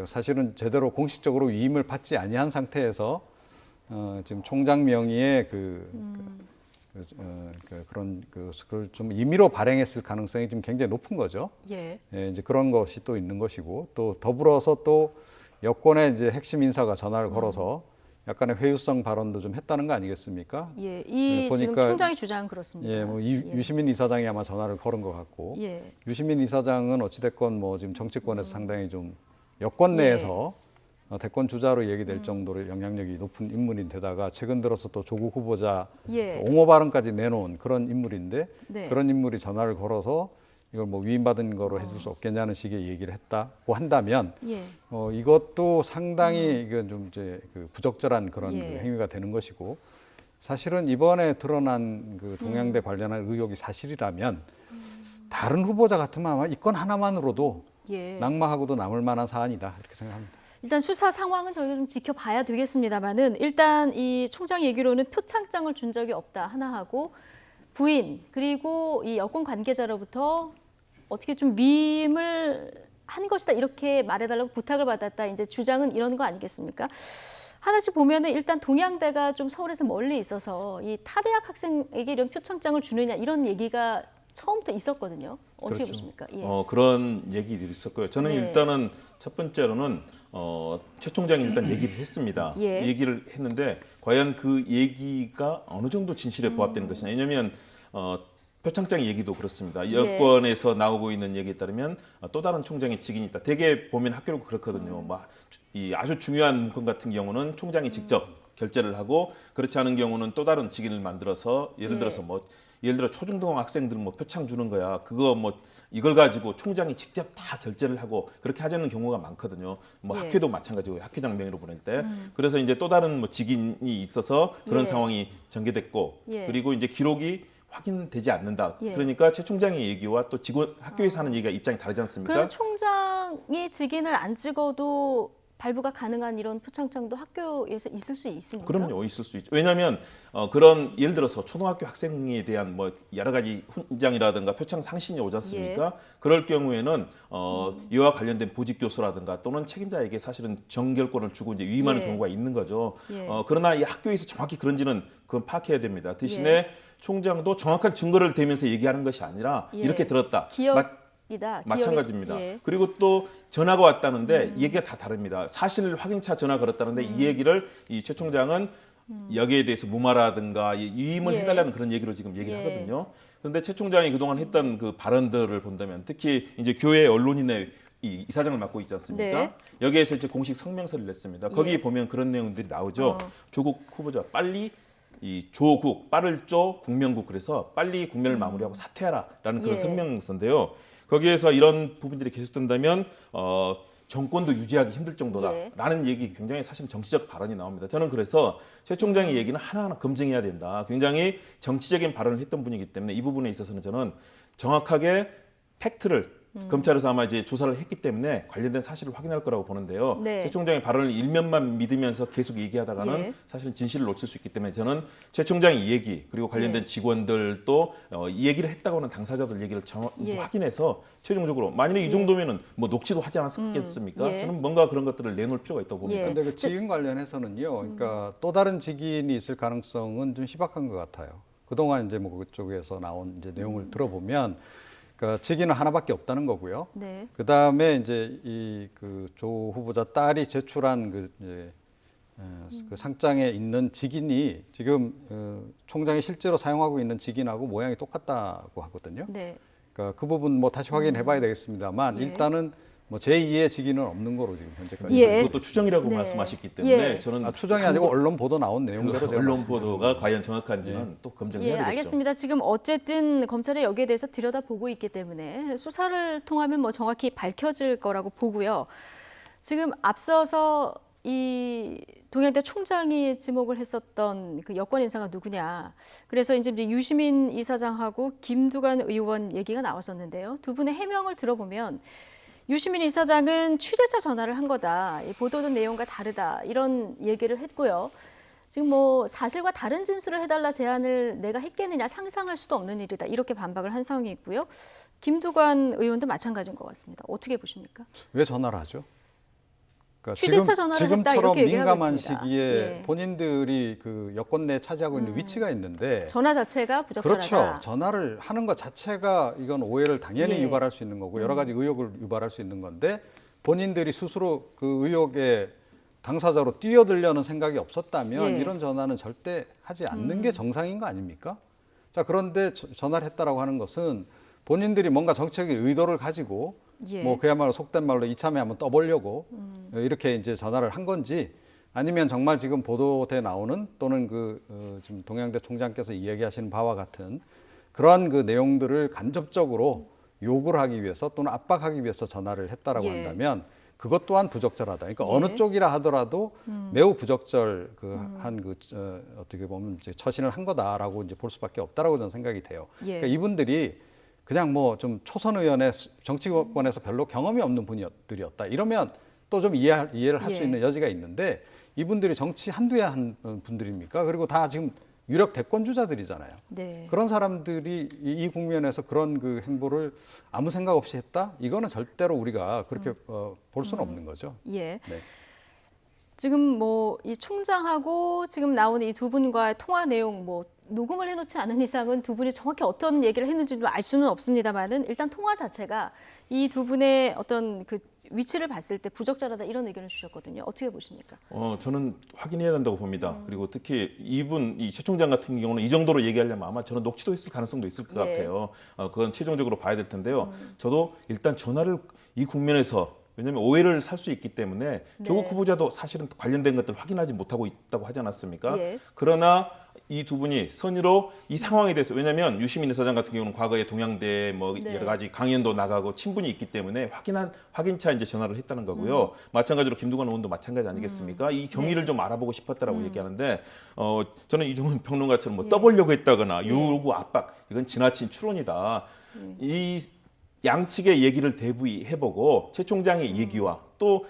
사실은 제대로 공식적으로 위임을 받지 아니한 상태에서 지금 총장 명의의 그걸 좀 임의로 발행했을 가능성이 지금 굉장히 높은 거죠. 예. 예, 이제 그런 것이 또 있는 것이고 또 더불어서 또 여권의 이제 핵심 인사가 전화를 걸어서 약간의 회유성 발언도 좀 했다는 거 아니겠습니까? 예. 이 지금 총장의 주장은 그렇습니다. 예, 뭐 유시민 이사장이 아마 전화를 걸은 것 같고 예. 유시민 이사장은 어찌됐건 뭐 지금 정치권에서 상당히 좀 여권 내에서 대권 주자로 얘기될 정도로 영향력이 높은 인물인데다가 최근 들어서 또 조국 후보자 예. 옹호 발언까지 내놓은 그런 인물인데 네. 그런 인물이 전화를 걸어서 이걸 뭐 위임받은 거로 해줄 수 없겠냐는 식의 얘기를 했다고 한다면 예. 이것도 상당히 이건 좀 이제 그 부적절한 그런 예. 그 행위가 되는 것이고 사실은 이번에 드러난 그 동양대 관련한 의혹이 사실이라면 다른 후보자 같으면 아마 이 건 하나만으로도 예. 낙마하고도 남을 만한 사안이다 이렇게 생각합니다. 일단 수사 상황은 저희가 좀 지켜봐야 되겠습니다만은 일단 이 총장 얘기로는 표창장을 준 적이 없다 하나 하고 부인 그리고 이 여권 관계자로부터 어떻게 좀 위임을 한 것이다 이렇게 말해달라고 부탁을 받았다 이제 주장은 이런 거 아니겠습니까? 하나씩 보면은 일단 동양대가 좀 서울에서 멀리 있어서 이 타대학 학생에게 이런 표창장을 주느냐 이런 얘기가 처음부터 있었거든요. 어떻게 그렇죠. 보십니까? 예. 그런 얘기들이 있었고요. 저는 네. 일단은 첫 번째로는 최 총장이 일단 얘기를 했습니다. 예. 얘기를 했는데 과연 그 얘기가 어느 정도 진실에 부합되는 것이냐. 왜냐하면 표창장 얘기도 그렇습니다. 여권에서 나오고 있는 얘기에 따르면 또 다른 총장의 직인이 있다. 대개 보면 학교로 그렇거든요. 이 아주 중요한 문건 같은 경우는 총장이 직접 결재를 하고 그렇지 않은 경우는 또 다른 직인을 만들어서 예를 들어서 예를 들어 초중등 학생들 뭐 표창 주는 거야. 그거 뭐 이걸 가지고 총장이 직접 다 결재를 하고 그렇게 하자는 경우가 많거든요. 뭐 예. 학교도 마찬가지고 학회장 명의로 보낼 때. 그래서 이제 또 다른 뭐 직인이 있어서 그런 예. 상황이 전개됐고 예. 그리고 이제 기록이 확인되지 않는다. 예. 그러니까 최 총장의 얘기와 또 직원 학교에서 하는 얘기가 입장이 다르지 않습니까? 그럼 총장이 직인을 안 찍어도 발부가 가능한 이런 표창장도 학교에서 있을 수 있습니까? 그럼요, 있을 수 있죠. 왜냐하면 그런 예를 들어서 초등학교 학생에 대한 뭐 여러 가지 훈장이라든가 표창 상신이 오지 않습니까? 그럴 경우에는 이와 관련된 보직 교수라든가 또는 책임자에게 사실은 정결권을 주고 이제 위임하는 예. 경우가 있는 거죠. 예. 그러나 이 학교에서 정확히 그런지는 그건 파악해야 됩니다. 대신에 예. 총장도 정확한 증거를 대면서 얘기하는 것이 아니라 예. 이렇게 들었다. 기억이다. 마찬가지입니다. 예. 그리고 또 전화가 왔다는데 얘기가 다 다릅니다. 사실 확인차 전화 걸었다는데 이 얘기를 이 최 총장은 여기에 대해서 무마라든가 위임을 예. 해달라는 그런 얘기로 지금 얘기를 예. 하거든요. 그런데 최 총장이 그동안 했던 그 발언들을 본다면 특히 이제 교회 언론인의 이 이사장을 맡고 있지 않습니까? 네. 여기에서 이제 공식 성명서를 냈습니다. 거기 예. 보면 그런 내용들이 나오죠. 조국 후보자 빨리 이 조국 빠를 쪼 국명국 그래서 빨리 국면을 마무리하고 사퇴하라라는 그런 예. 성명서인데요. 거기에서 이런 부분들이 계속된다면 정권도 유지하기 힘들 정도다라는 얘기 굉장히 사실 정치적 발언이 나옵니다. 저는 그래서 최 총장의 얘기는 하나하나 검증해야 된다. 굉장히 정치적인 발언을 했던 분이기 때문에 이 부분에 있어서는 저는 정확하게 팩트를 검찰에서 아마 이제 조사를 했기 때문에 관련된 사실을 확인할 거라고 보는데요. 네. 최 총장의 발언을 일면만 믿으면서 계속 얘기하다가는 예. 사실은 진실을 놓칠 수 있기 때문에 저는 최 총장의 얘기 그리고 관련된 직원들도 이 얘기를 했다고 하는 당사자들 얘기를 확인해서 최종적으로 만일에 이 정도면은 뭐 녹취도 하지 않았겠습니까? 예. 저는 뭔가 그런 것들을 내놓을 필요가 있다고 봅니다. 그런데 그 직인 관련해서는요. 그러니까 또 다른 직인이 있을 가능성은 좀 희박한 것 같아요. 그동안 이제 뭐 그쪽에서 나온 이제 내용을 들어보면 그러니까 직인은 하나밖에 없다는 거고요. 네. 그 다음에 이제 이 그 조 후보자 딸이 제출한 그 상장에 있는 직인이 지금 총장이 실제로 사용하고 있는 직인하고 모양이 똑같다고 하거든요. 네. 그러니까 그 부분 뭐 다시 확인해봐야 되겠습니다만 예. 일단은 뭐 제2의 직인은 없는 거로 지금 현재까지. 예. 그것도 추정이라고 네. 말씀하셨기 때문에 예. 저는 추정이 아니고 언론 보도 나온 내용대로 제가 언론 보도가 과연 정확한지는 네. 또 검증해야 예, 되겠죠. 알겠습니다. 지금 어쨌든 검찰이 여기에 대해서 들여다보고 있기 때문에 수사를 통하면 뭐 정확히 밝혀질 거라고 보고요. 지금 앞서서 이 동양대 총장이 지목을 했었던 그 여권 인사가 누구냐. 그래서 이제 유시민 이사장하고 김두관 의원 얘기가 나왔었는데요. 두 분의 해명을 들어보면 유시민 이사장은 취재차 전화를 한 거다. 이 보도된 내용과 다르다. 이런 얘기를 했고요. 지금 뭐 사실과 다른 진술을 해달라 제안을 내가 했겠느냐 상상할 수도 없는 일이다. 이렇게 반박을 한 상황이 있고요. 김두관 의원도 마찬가지인 것 같습니다. 어떻게 보십니까? 왜 전화를 하죠? 그러니까 취재차 전화를 했다 지금처럼 이렇게 얘기를 하고 민감한 있습니다. 시기에 예. 본인들이 그 여권 내에 차지하고 있는 위치가 있는데 전화 자체가 부적절하다. 그렇죠. 전화를 하는 것 자체가 이건 오해를 당연히 예. 유발할 수 있는 거고 여러 가지 의혹을 유발할 수 있는 건데 본인들이 스스로 그 의혹에 당사자로 뛰어들려는 생각이 없었다면 예. 이런 전화는 절대 하지 않는 게 정상인 거 아닙니까? 자, 그런데 전화를 했다라고 하는 것은 본인들이 뭔가 정치적인 의도를 가지고 예. 뭐 그야말로 속된 말로 이참에 한번 떠보려고 이렇게 이제 전화를 한 건지 아니면 정말 지금 보도돼 나오는 또는 지금 동양대 총장께서 이야기하시는 바와 같은 그러한 그 내용들을 간접적으로 요구를 하기 위해서 또는 압박하기 위해서 전화를 했다라고 예. 한다면 그것 또한 부적절하다. 그러니까 예. 어느 쪽이라 하더라도 매우 부적절 어떻게 보면 이제 처신을 한 거다라고 이제 볼 수밖에 없다라고 저는 생각이 돼요. 예. 그러니까 이분들이 그냥 뭐 좀 초선 의원의 정치권에서 별로 경험이 없는 분들이었다. 이러면 또 좀 이해를 할 수 예. 있는 여지가 있는데 이분들이 정치 한두 해 한 분들입니까? 그리고 다 지금 유력 대권주자들이잖아요. 네. 그런 사람들이 이 국면에서 그런 그 행보를 아무 생각 없이 했다? 이거는 절대로 우리가 그렇게 볼 수는 없는 거죠. 예. 네. 지금 뭐 이 총장하고 지금 나오는 이 두 분과의 통화 내용 뭐 녹음을 해놓지 않은 이상은 두 분이 정확히 어떤 얘기를 했는지도 알 수는 없습니다만은 일단 통화 자체가 이 두 분의 어떤 그 위치를 봤을 때 부적절하다 이런 의견을 주셨거든요. 어떻게 보십니까? 저는 확인해야 된다고 봅니다. 그리고 특히 이 최 총장 같은 경우는 이 정도로 얘기하려면 아마 저는 녹취도 있을 가능성도 있을 것 예. 같아요. 그건 최종적으로 봐야 될 텐데요. 저도 일단 전화를 이 국면에서 왜냐하면 오해를 살 수 있기 때문에 조국 후보자도 사실은 관련된 것들 확인하지 못하고 있다고 하지 않았습니까? 예. 그러나 이 두 분이 선의로 이 상황에 대해서 왜냐하면 유시민 이사장 같은 경우는 과거에 동양대 뭐 네. 여러 가지 강연도 나가고 친분이 있기 때문에 확인차 이제 전화를 했다는 거고요. 마찬가지로 김두관 의원도 마찬가지 아니겠습니까? 이 경위를 네. 좀 알아보고 싶었다라고 얘기하는데 저는 이종훈 평론가처럼 뭐 떠보려고 했다거나 요구 압박 이건 지나친 추론이다. 이 양측의 얘기를 대부해보고 최 총장의 얘기와 또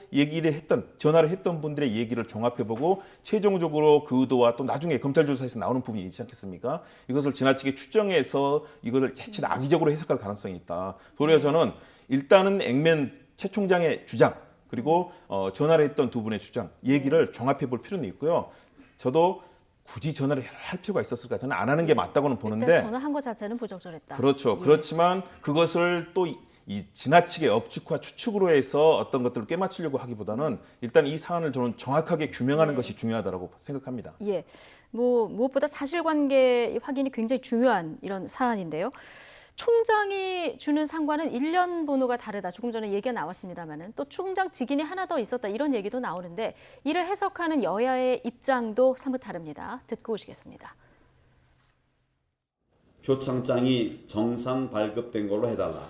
전화를 했던 분들의 얘기를 종합해보고 최종적으로 그 의도와 또 나중에 검찰 조사에서 나오는 부분이 있지 않겠습니까? 이것을 지나치게 추정해서 이것을 자칫 악의적으로 해석할 가능성이 있다. 도리어 저는 일단은 액면 최 총장의 주장 그리고 전화를 했던 두 분의 주장 얘기를 종합해볼 필요는 있고요. 저도 굳이 전화를 할 필요가 있었을까? 저는 안 하는 게 맞다고는 보는데 일단 전화한 것 자체는 부적절했다. 그렇죠. 예. 그렇지만 그것을 또 이 지나치게 억측과 추측으로 해서 어떤 것들을 꿰맞추려고 하기보다는 일단 이 사안을 저는 정확하게 규명하는 것이 중요하다고 생각합니다. 예, 뭐 무엇보다 사실관계 확인이 굉장히 중요한 이런 사안인데요. 총장이 주는 상관은 1년 번호가 다르다. 조금 전에 얘기가 나왔습니다만은 또 총장 직인이 하나 더 있었다. 이런 얘기도 나오는데 이를 해석하는 여야의 입장도 사뭇 다릅니다. 듣고 오시겠습니다. 표창장이 정상 발급된 걸로 해달라.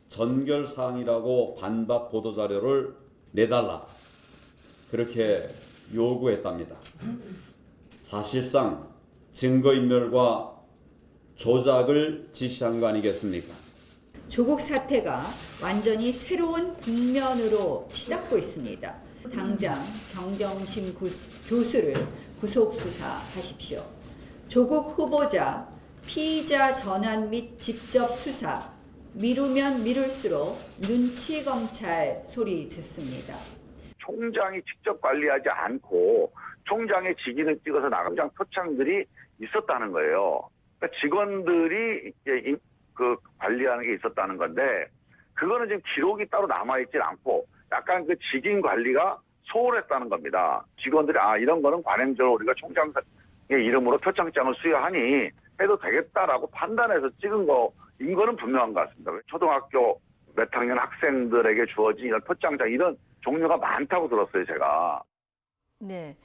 전결사항이라고 반박 보도자료를 내달라 그렇게 요구했답니다. 사실상 증거인멸과 조작을 지시한 거 아니겠습니까? 조국 사태가 완전히 새로운 국면으로 치닫고 있습니다. 당장 정경심 교수를 구속 수사하십시오. 조국 후보자 피의자 전환 및 직접 수사, 미루면 미룰수록 눈치 검찰 소리 듣습니다. 총장이 직접 관리하지 않고 총장의 직인을 찍어서 나간 표창들이 있었다는 거예요. 그러니까 직원들이 그 관리하는 게 있었다는 건데 그거는 지금 기록이 따로 남아있지 않고 약간 그 직인 관리가 소홀했다는 겁니다. 직원들이 이런 거는 관행적으로 우리가 총장의 이름으로 표창장을 수여하니 해도 되겠다라고 판단해서 찍은 거인 거는 분명한 것 같습니다. 초등학교 몇 학년 학생들에게 주어진 이런 표창장 이런 종류가 많다고 들었어요, 제가. 네.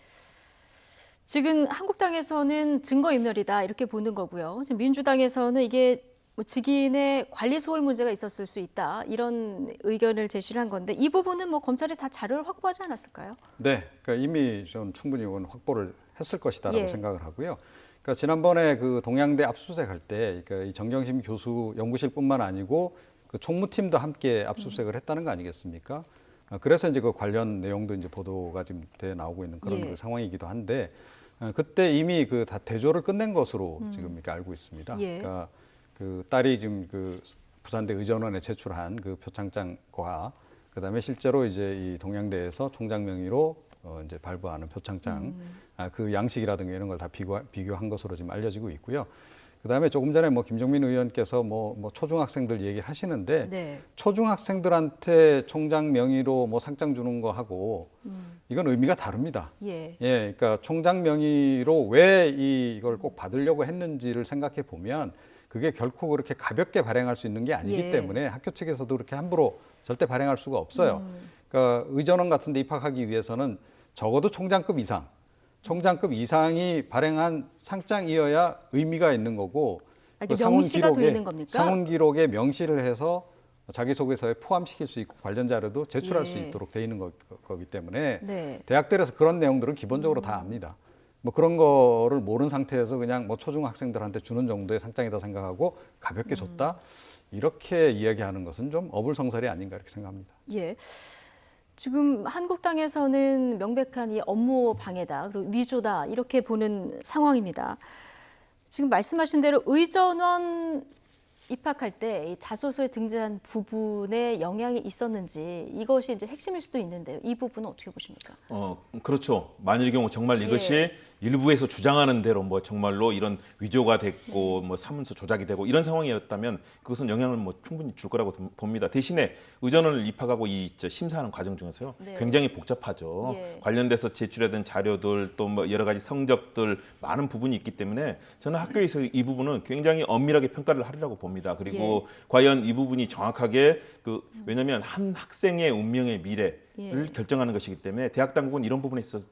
지금 한국당에서는 증거인멸이다 이렇게 보는 거고요. 지금 민주당에서는 이게 직인의 관리 소홀 문제가 있었을 수 있다 이런 의견을 제시를 한 건데 이 부분은 검찰이 다 자료를 확보하지 않았을까요? 네, 그러니까 이미 좀 충분히 이건 확보를 했을 것이다라고 생각을 하고요. 그러니까 지난번에 그 동양대 압수수색할 때 그러니까 이 정경심 교수 연구실뿐만 아니고 그 총무팀도 함께 압수수색을 했다는 거 아니겠습니까? 그래서 이제 그 관련 내용도 이제 보도가 지금 돼 나오고 있는 그런 그 상황이기도 한데 그때 이미 그 다 대조를 끝낸 것으로 지금 이렇게 알고 있습니다. 그러니까 그 딸이 지금 그 부산대 의전원에 제출한 그 표창장과 그다음에 실제로 이제 이 동양대에서 총장 명의로 이제 발부하는 표창장 그 양식이라든가 이런 걸 다 비교한 것으로 지금 알려지고 있고요. 그다음에 조금 전에 김종민 의원께서 초중학생들 얘기를 하시는데 초중학생들한테 총장 명의로 상장 주는 거 하고 이건 의미가 다릅니다. 그러니까 총장 명의로 왜 이걸 꼭 받으려고 했는지를 생각해 보면 그게 결코 그렇게 가볍게 발행할 수 있는 게 아니기 때문에 학교 측에서도 그렇게 함부로 절대 발행할 수가 없어요. 그러니까 의전원 같은 데 입학하기 위해서는 적어도 총장급 이상이 발행한 상장이어야 의미가 있는 거고 그 명시가 되는 겁니까? 상훈 기록에 명시를 해서 자기소개서에 포함시킬 수 있고 관련 자료도 제출할 수 있도록 돼 있는 거기 때문에 대학들에서 그런 내용들은 기본적으로 다 압니다. 그런 거를 모르는 상태에서 그냥 초중학생들한테 주는 정도의 상장이다 생각하고 가볍게 줬다 이렇게 이야기하는 것은 좀 어불성설이 아닌가 이렇게 생각합니다. 예. 지금 한국당에서는 명백한 이 업무 방해다, 그리고 위조다 이렇게 보는 상황입니다. 지금 말씀하신 대로 의전원 입학할 때 이 자소서에 등장한 부분에 영향이 있었는지 이것이 이제 핵심일 수도 있는데요. 이 부분은 어떻게 보십니까? 그렇죠. 만일 경우 정말 이것이 일부에서 주장하는 대로 정말로 이런 위조가 됐고 사문서 조작이 되고 이런 상황이었다면 그것은 영향을 충분히 줄 거라고 봅니다. 대신에 의전원을 입학하고 이 심사하는 과정 중에서요. 굉장히 복잡하죠. 관련돼서 제출해둔 자료들 또 여러 가지 성적들 많은 부분이 있기 때문에 저는 학교에서 이 부분은 굉장히 엄밀하게 평가를 하리라고 봅니다. 그리고 과연 이 부분이 정확하게 왜냐하면 한 학생의 운명의 미래를 결정하는 것이기 때문에 대학 당국은 이런 부분에 있어서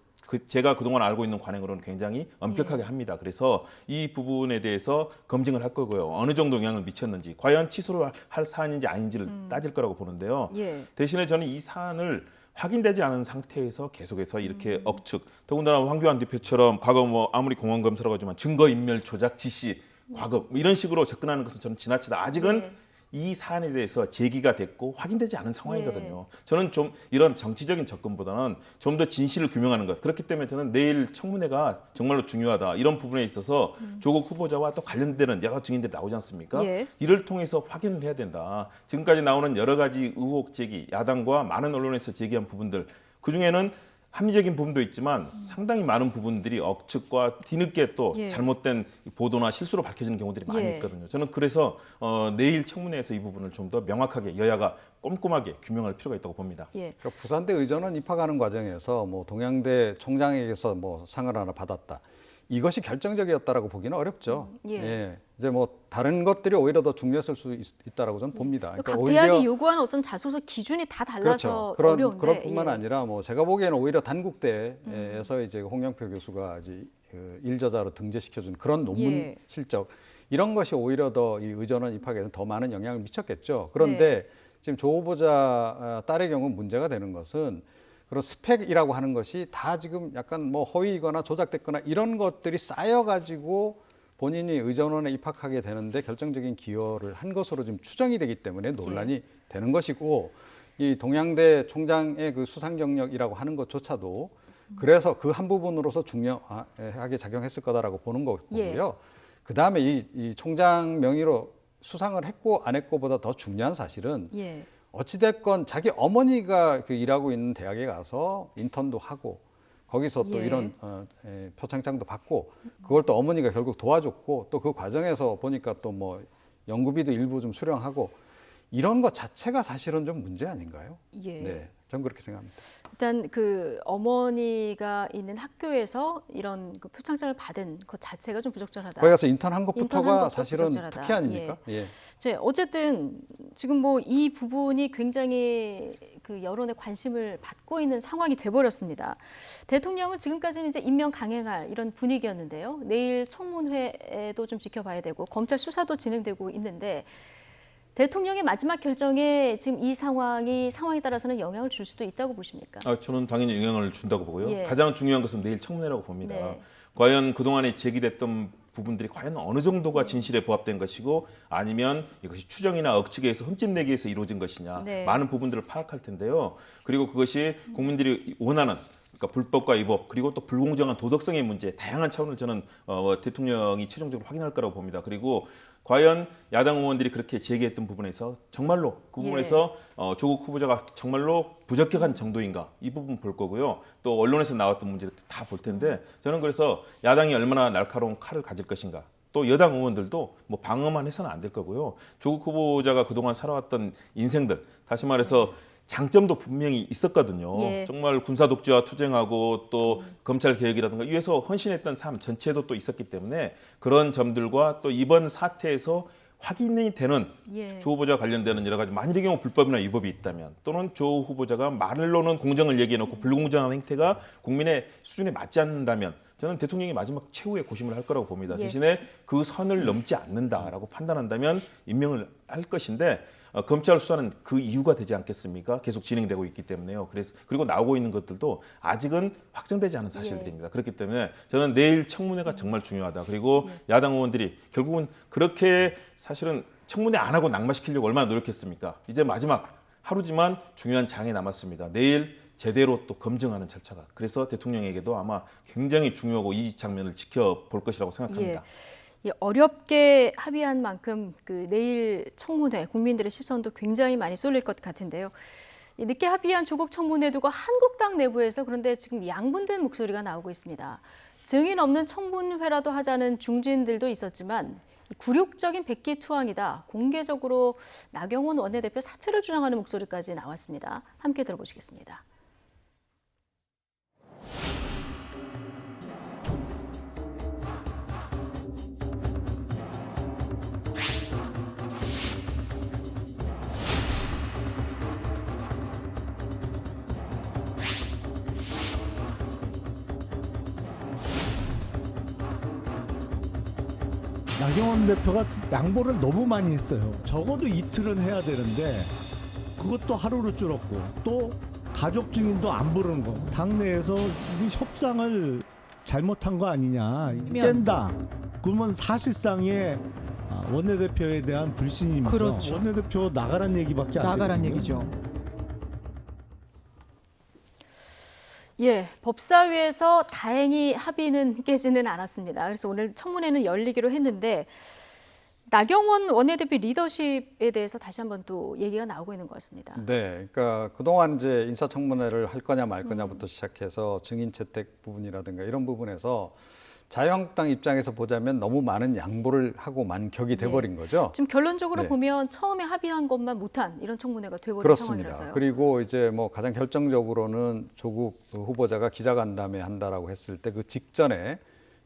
제가 그동안 알고 있는 관행으로는 굉장히 엄격하게 합니다. 그래서 이 부분에 대해서 검증을 할 거고요. 어느 정도 영향을 미쳤는지, 과연 취소를 할 사안인지 아닌지를 따질 거라고 보는데요. 대신에 저는 이 사안을 확인되지 않은 상태에서 계속해서 이렇게 억측, 더군다나 황교안 대표처럼 과거 아무리 공안검사라고 하지만 증거인멸, 조작, 지시, 과거 이런 식으로 접근하는 것은 저는 지나치다. 아직은 이 사안에 대해서 제기가 됐고 확인되지 않은 상황이거든요. 저는 좀 이런 정치적인 접근보다는 좀 더 진실을 규명하는 것. 그렇기 때문에 저는 내일 청문회가 정말로 중요하다. 이런 부분에 있어서 조국 후보자와 또 관련되는 여러 증인들이 나오지 않습니까? 이를 통해서 확인을 해야 된다. 지금까지 나오는 여러 가지 의혹 제기, 야당과 많은 언론에서 제기한 부분들, 그중에는 합리적인 부분도 있지만 상당히 많은 부분들이 억측과 뒤늦게 또 잘못된 보도나 실수로 밝혀지는 경우들이 많이 있거든요. 저는 그래서 내일 청문회에서 이 부분을 좀 더 명확하게 여야가 꼼꼼하게 규명할 필요가 있다고 봅니다. 그러니까 부산대 의전원 입학하는 과정에서 동양대 총장에게서 상을 하나 받았다. 이것이 결정적이었다라고 보기는 어렵죠. 이제 다른 것들이 오히려 더 중요했을 수 있다라고 저는 봅니다. 그러니까 각 대학이 요구하는 어떤 자소서 기준이 다 달라서 어려운데. 그런 뿐만 아니라 제가 보기에는 오히려 단국대에서 이제 홍영표 교수가 이제 일저자로 등재시켜준 그런 논문 실적 이런 것이 오히려 더 이 의전원 입학에는 더 많은 영향을 미쳤겠죠. 그런데 지금 조 후보자 딸의 경우 문제가 되는 것은 그런 스펙이라고 하는 것이 다 지금 약간 뭐 허위이거나 조작됐거나 이런 것들이 쌓여가지고 본인이 의전원에 입학하게 되는데 결정적인 기여를 한 것으로 지금 추정이 되기 때문에 논란이 되는 것이고, 이 동양대 총장의 그 수상 경력이라고 하는 것조차도 그래서 그 한 부분으로서 중요하게 작용했을 거다라고 보는 거고요. 그 다음에 이 총장 명의로 수상을 했고 안 했고보다 더 중요한 사실은 어찌됐건 자기 어머니가 그 일하고 있는 대학에 가서 인턴도 하고 거기서 또 이런 표창장도 받고 그걸 또 어머니가 결국 도와줬고 또 그 과정에서 보니까 또 뭐 연구비도 일부 좀 수령하고 이런 것 자체가 사실은 좀 문제 아닌가요? 네, 전 그렇게 생각합니다. 일단 그 어머니가 있는 학교에서 이런 그 표창장을 받은 것 자체가 좀 부적절하다. 거기 가서 인턴한 것부터가 사실은 부적절하다. 특혜 아닙니까? 어쨌든 지금 뭐 이 부분이 굉장히 그 여론의 관심을 받고 있는 상황이 돼버렸습니다. 대통령은 지금까지는 이제 임명 강행할 이런 분위기였는데요. 내일 청문회도 좀 지켜봐야 되고 검찰 수사도 진행되고 있는데 대통령의 마지막 결정에 지금 이 상황에 따라서는 영향을 줄 수도 있다고 보십니까? 저는 당연히 영향을 준다고 보고요. 가장 중요한 것은 내일 청문회라고 봅니다. 과연 그동안에 제기됐던 부분들이 과연 어느 정도가 진실에 부합된 것이고 아니면 이것이 추정이나 억측에 의해서 흠집내기 위해서 이루어진 것이냐 많은 부분들을 파악할 텐데요. 그리고 그것이 국민들이 원하는 그러니까 불법과 위법 그리고 또 불공정한 도덕성의 문제 다양한 차원을 저는 대통령이 최종적으로 확인할 거라고 봅니다. 그리고 과연 야당 의원들이 그렇게 제기했던 부분에서 정말로 그 부분에서 조국 후보자가 정말로 부적격한 정도인가 이 부분 볼 거고요. 또 언론에서 나왔던 문제들 다 볼 텐데 저는 그래서 야당이 얼마나 날카로운 칼을 가질 것인가 또 여당 의원들도 뭐 방어만 해서는 안 될 거고요. 조국 후보자가 그동안 살아왔던 인생들 다시 말해서 장점도 분명히 있었거든요. 정말 군사 독재와 투쟁하고 또 검찰 개혁이라든가 위해서 헌신했던 삶 전체도 또 있었기 때문에 그런 점들과 또 이번 사태에서 확인이 되는 조 후보자 관련되는 여러 가지 만일의 경우 불법이나 위법이 있다면 또는 조 후보자가 말로는 공정을 얘기해놓고 불공정한 행태가 국민의 수준에 맞지 않는다면 저는 대통령이 마지막 최후의 고심을 할 거라고 봅니다. 대신에 그 선을 넘지 않는다라고 판단한다면 임명을 할 것인데 검찰 수사는 그 이유가 되지 않겠습니까? 계속 진행되고 있기 때문에요. 그리고 나오고 있는 것들도 아직은 확정되지 않은 사실들입니다. 그렇기 때문에 저는 내일 청문회가 정말 중요하다. 그리고 야당 의원들이 결국은 그렇게 사실은 청문회 안 하고 낙마시키려고 얼마나 노력했습니까? 이제 마지막 하루지만 중요한 장이 남았습니다. 내일 제대로 또 검증하는 절차가. 그래서 대통령에게도 아마 굉장히 중요하고 이 장면을 지켜볼 것이라고 생각합니다. 어렵게 합의한 만큼 그 내일 청문회 국민들의 시선도 굉장히 많이 쏠릴 것 같은데요. 늦게 합의한 조국 청문회 두고 한국당 내부에서 그런데 지금 양분된 목소리가 나오고 있습니다. 증인 없는 청문회라도 하자는 중진들도 있었지만 굴욕적인 백기투항이다. 공개적으로 나경원 원내대표 사퇴를 주장하는 목소리까지 나왔습니다. 함께 들어보시겠습니다. 나경원 대표가 양보를 너무 많이 했어요. 적어도 이틀은 해야 되는데 그것도 하루로 줄었고 또 가족 증인도 안 부르는 거. 당내에서 이 협상을 잘못한 거 아니냐. 깬다. 그러면 사실상의 원내대표에 대한 불신임이죠. 그렇죠. 원내대표 나가란 얘기밖에 안 되거든요. 나가란 얘기죠. 법사위에서 다행히 합의는 깨지는 않았습니다. 그래서 오늘 청문회는 열리기로 했는데 나경원 원내대표 리더십에 대해서 다시 한번 또 얘기가 나오고 있는 것 같습니다. 네, 그러니까 그동안 이제 인사청문회를 할 거냐 말 거냐부터 시작해서 증인 채택 부분이라든가 이런 부분에서 자유한국당 입장에서 보자면 너무 많은 양보를 하고 만격이 돼버린 거죠. 지금 결론적으로 보면 처음에 합의한 것만 못한 이런 청문회가 돼버린 그렇습니다. 상황이라서요. 그리고 이제 뭐 가장 결정적으로는 조국 후보자가 기자간담회 한다라고 했을 때 그 직전에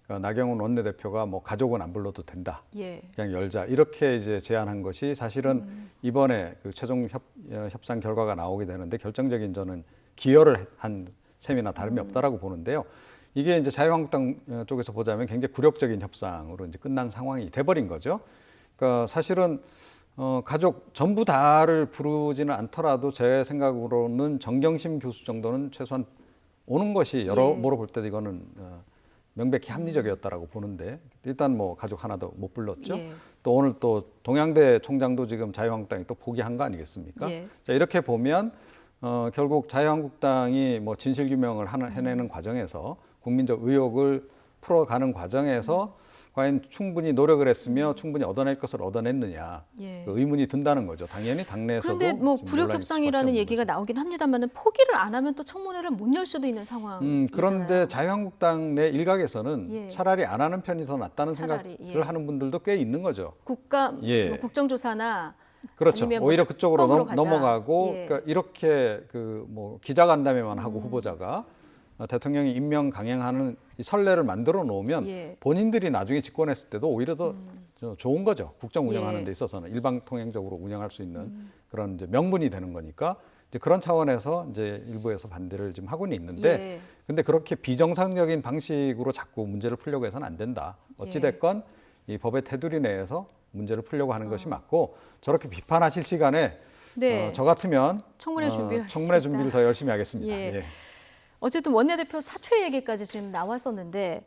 나경원 원내대표가 뭐 가족은 안 불러도 된다. 그냥 열자 이렇게 이제 제안한 것이 사실은 이번에 그 최종 협상 결과가 나오게 되는데 결정적인 저는 기여를 한 셈이나 다름이 없다라고 보는데요. 이게 이제 자유한국당 쪽에서 보자면 굉장히 굴욕적인 협상으로 이제 끝난 상황이 돼버린 거죠. 그러니까 사실은 가족 전부 다를 부르지는 않더라도 제 생각으로는 정경심 교수 정도는 최소한 오는 것이 여러모로 볼 때 이거는 명백히 합리적이었다라고 보는데 일단 뭐 가족 하나도 못 불렀죠. 또 오늘 또 동양대 총장도 지금 자유한국당이 또 포기한 거 아니겠습니까? 자, 이렇게 보면 결국 자유한국당이 뭐 진실규명을 해내는 과정에서 국민적 의혹을 풀어가는 과정에서 과연 충분히 노력을 했으며 충분히 얻어낼 것을 얻어냈느냐 그 의문이 든다는 거죠. 당연히 당내에서도. 그런데 뭐 지금 굴욕 논란이 협상이라는 있을 얘기가 나오긴 합니다만 포기를 안 하면 또 청문회를 못 열 수도 있는 상황이잖아요. 그런데 자유한국당 내 일각에서는 차라리 안 하는 편이 더 낫다는 차라리, 생각을 하는 분들도 꽤 있는 거죠. 뭐 국정조사나 그렇죠. 아니면 오히려 뭐 그쪽으로 가자. 넘어가고 그러니까 이렇게 그 뭐 기자간담회만 하고 후보자가 대통령이 임명 강행하는 이 선례를 만들어 놓으면 본인들이 나중에 집권했을 때도 오히려 더 좋은 거죠. 국정 운영하는 데 있어서는 일방통행적으로 운영할 수 있는 그런 이제 명분이 되는 거니까 이제 그런 차원에서 이제 일부에서 반대를 지금 하고는 있는데 근데 그렇게 비정상적인 방식으로 자꾸 문제를 풀려고 해서는 안 된다. 어찌 됐건 이 법의 테두리 내에서 문제를 풀려고 하는 것이 맞고 저렇게 비판하실 시간에 저 같으면 청문회 준비를 더 열심히 하겠습니다. 어쨌든 원내대표 사퇴 얘기까지 지금 나왔었는데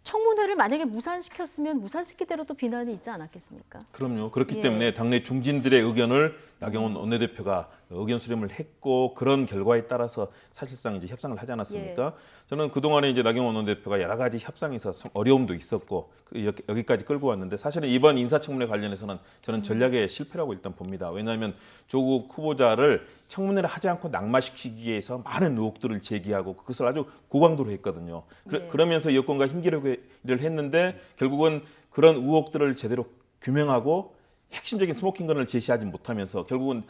청문회를 만약에 무산시켰으면 무산시킨 대로 또 비난이 있지 않았겠습니까? 그럼요. 그렇기 때문에 당내 중진들의 의견을 나경원 원내대표가 의견 수렴을 했고 그런 결과에 따라서 사실상 이제 협상을 하지 않았습니까? 저는 그동안에 이제 나경원 원내대표가 여러 가지 협상에 있어서 어려움도 있었고 이렇게 여기까지 끌고 왔는데 사실은 이번 인사청문회 관련해서는 저는 전략의 실패라고 일단 봅니다. 왜냐하면 조국 후보자를 청문회를 하지 않고 낙마시키기 위해서 많은 의혹들을 제기하고 그것을 아주 고강도로 했거든요. 그러면서 여권과 힘기를 했는데 결국은 그런 의혹들을 제대로 규명하고 핵심적인 스모킹건을 제시하지 못하면서 결국은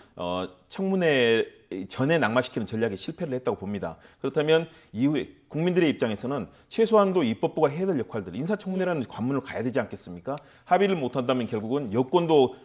청문회 전에 낙마시키는 전략에 실패를 했다고 봅니다. 그렇다면 이후에 국민들의 입장에서는 최소한도 입법부가 해야 될 역할들, 인사청문회라는 관문을 가야 되지 않겠습니까? 합의를 못한다면 결국은 여권도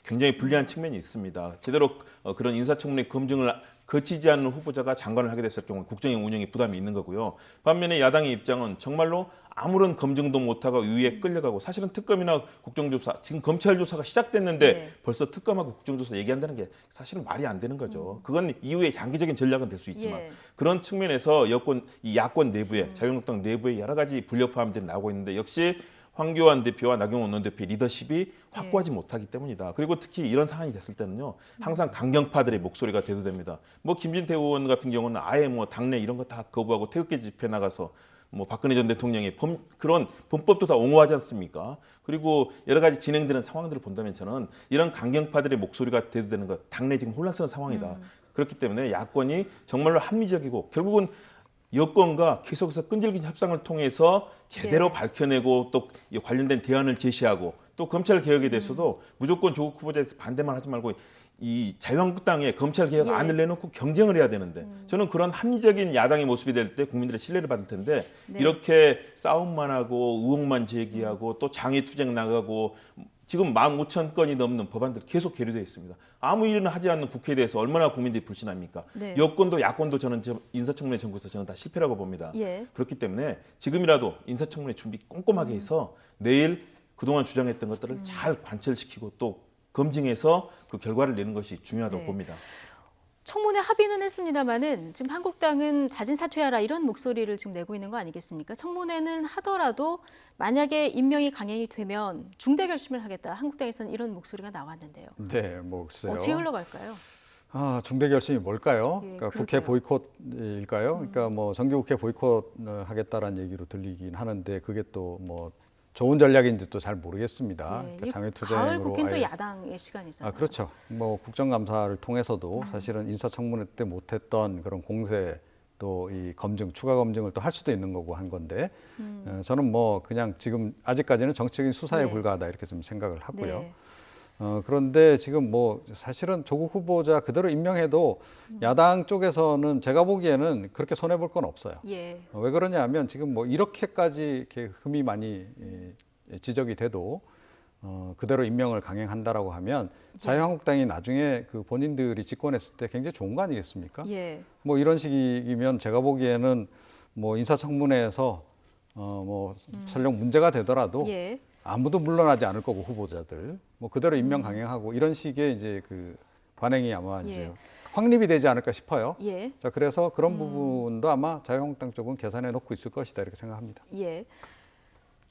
굉장히 불리한 측면이 있습니다. 제대로 그런 인사청문회 검증을 거치지 않는 후보자가 장관을 하게 됐을 경우 국정의 운영에 부담이 있는 거고요. 반면에 야당의 입장은 정말로 아무런 검증도 못하고 위에 끌려가고 사실은 특검이나 국정조사, 지금 검찰 조사가 시작됐는데 벌써 특검하고 국정조사 얘기한다는 게 사실은 말이 안 되는 거죠. 그건 이후에 장기적인 전략은 될 수 있지만 그런 측면에서 이 야권 내부에 자유한국당 내부에 여러 가지 불협화음들이 나오고 있는데 역시 황교안 대표와 나경원 원내대표의 리더십이 확고하지 못하기 때문이다. 그리고 특히 이런 상황이 됐을 때는요. 항상 강경파들의 목소리가 대두됩니다. 뭐 김진태 의원 같은 경우는 아예 뭐 당내 이런 거 다 거부하고 태극기 집회 나가서 뭐 박근혜 전 대통령의 그런 범법도 다 옹호하지 않습니까? 그리고 여러 가지 진행되는 상황들을 본다면 저는 이런 강경파들의 목소리가 대두되는 것 당내 지금 혼란스러운 상황이다. 그렇기 때문에 야권이 정말로 합리적이고 결국은 여권과 계속해서 끈질긴 협상을 통해서 제대로 밝혀내고 또 관련된 대안을 제시하고 또 검찰 개혁에 대해서도 무조건 조국 후보자에 대해서 반대만 하지 말고 이 자유한국당의 검찰 개혁 안을 내놓고 경쟁을 해야 되는데 저는 그런 합리적인 야당의 모습이 될 때 국민들의 신뢰를 받을 텐데 이렇게 싸움만 하고 의혹만 제기하고 또 장외투쟁 나가고 지금 15,000건이 넘는 법안들이 계속 계류되어 있습니다. 아무 일이나 하지 않는 국회에 대해서 얼마나 국민들이 불신합니까? 여권도 야권도 저는 인사청문회 정국에서 저는 다 실패라고 봅니다. 그렇기 때문에 지금이라도 인사청문회 준비 꼼꼼하게 해서 내일 그동안 주장했던 것들을 잘 관철시키고 또 검증해서 그 결과를 내는 것이 중요하다고 봅니다. 청문회 합의는 했습니다마는 지금 한국당은 자진 사퇴하라 이런 목소리를 지금 내고 있는 거 아니겠습니까? 청문회는 하더라도 만약에 임명이 강행이 되면 중대 결심을 하겠다. 한국당에서는 이런 목소리가 나왔는데요. 네, 뭐 글쎄요. 어떻게 흘러갈까요? 중대 결심이 뭘까요? 그러니까 국회 보이콧일까요? 그러니까 뭐 정기국회 보이콧 하겠다라는 얘기로 들리긴 하는데 그게 또 뭐 좋은 전략인지 또 잘 모르겠습니다. 그러니까 장외투쟁으로 가을 국회는 또 야당의 시간이잖아요. 그렇죠. 뭐 국정감사를 통해서도 사실은 인사청문회 때 못했던 그런 공세 또 이 검증, 추가 검증을 또 할 수도 있는 거고 한 건데 저는 뭐 그냥 지금 아직까지는 정치적인 수사에 불과하다 이렇게 좀 생각을 하고요. 그런데 지금 뭐 사실은 조국 후보자 그대로 임명해도 야당 쪽에서는 제가 보기에는 그렇게 손해볼 건 없어요. 왜 그러냐면 지금 뭐 이렇게까지 이렇게 흠이 많이 지적이 돼도 그대로 임명을 강행한다라고 하면 자유한국당이 나중에 그 본인들이 집권했을 때 굉장히 좋은 거 아니겠습니까? 뭐 이런 식이면 제가 보기에는 뭐 인사청문회에서 뭐 설령 문제가 되더라도 아무도 물러나지 않을 거고 후보자들 뭐 그대로 임명 강행하고 이런 식의 이제 그 관행이 아마 이제 확립이 되지 않을까 싶어요. 자, 그래서 그런 부분도 아마 자유한국당 쪽은 계산해 놓고 있을 것이다 이렇게 생각합니다.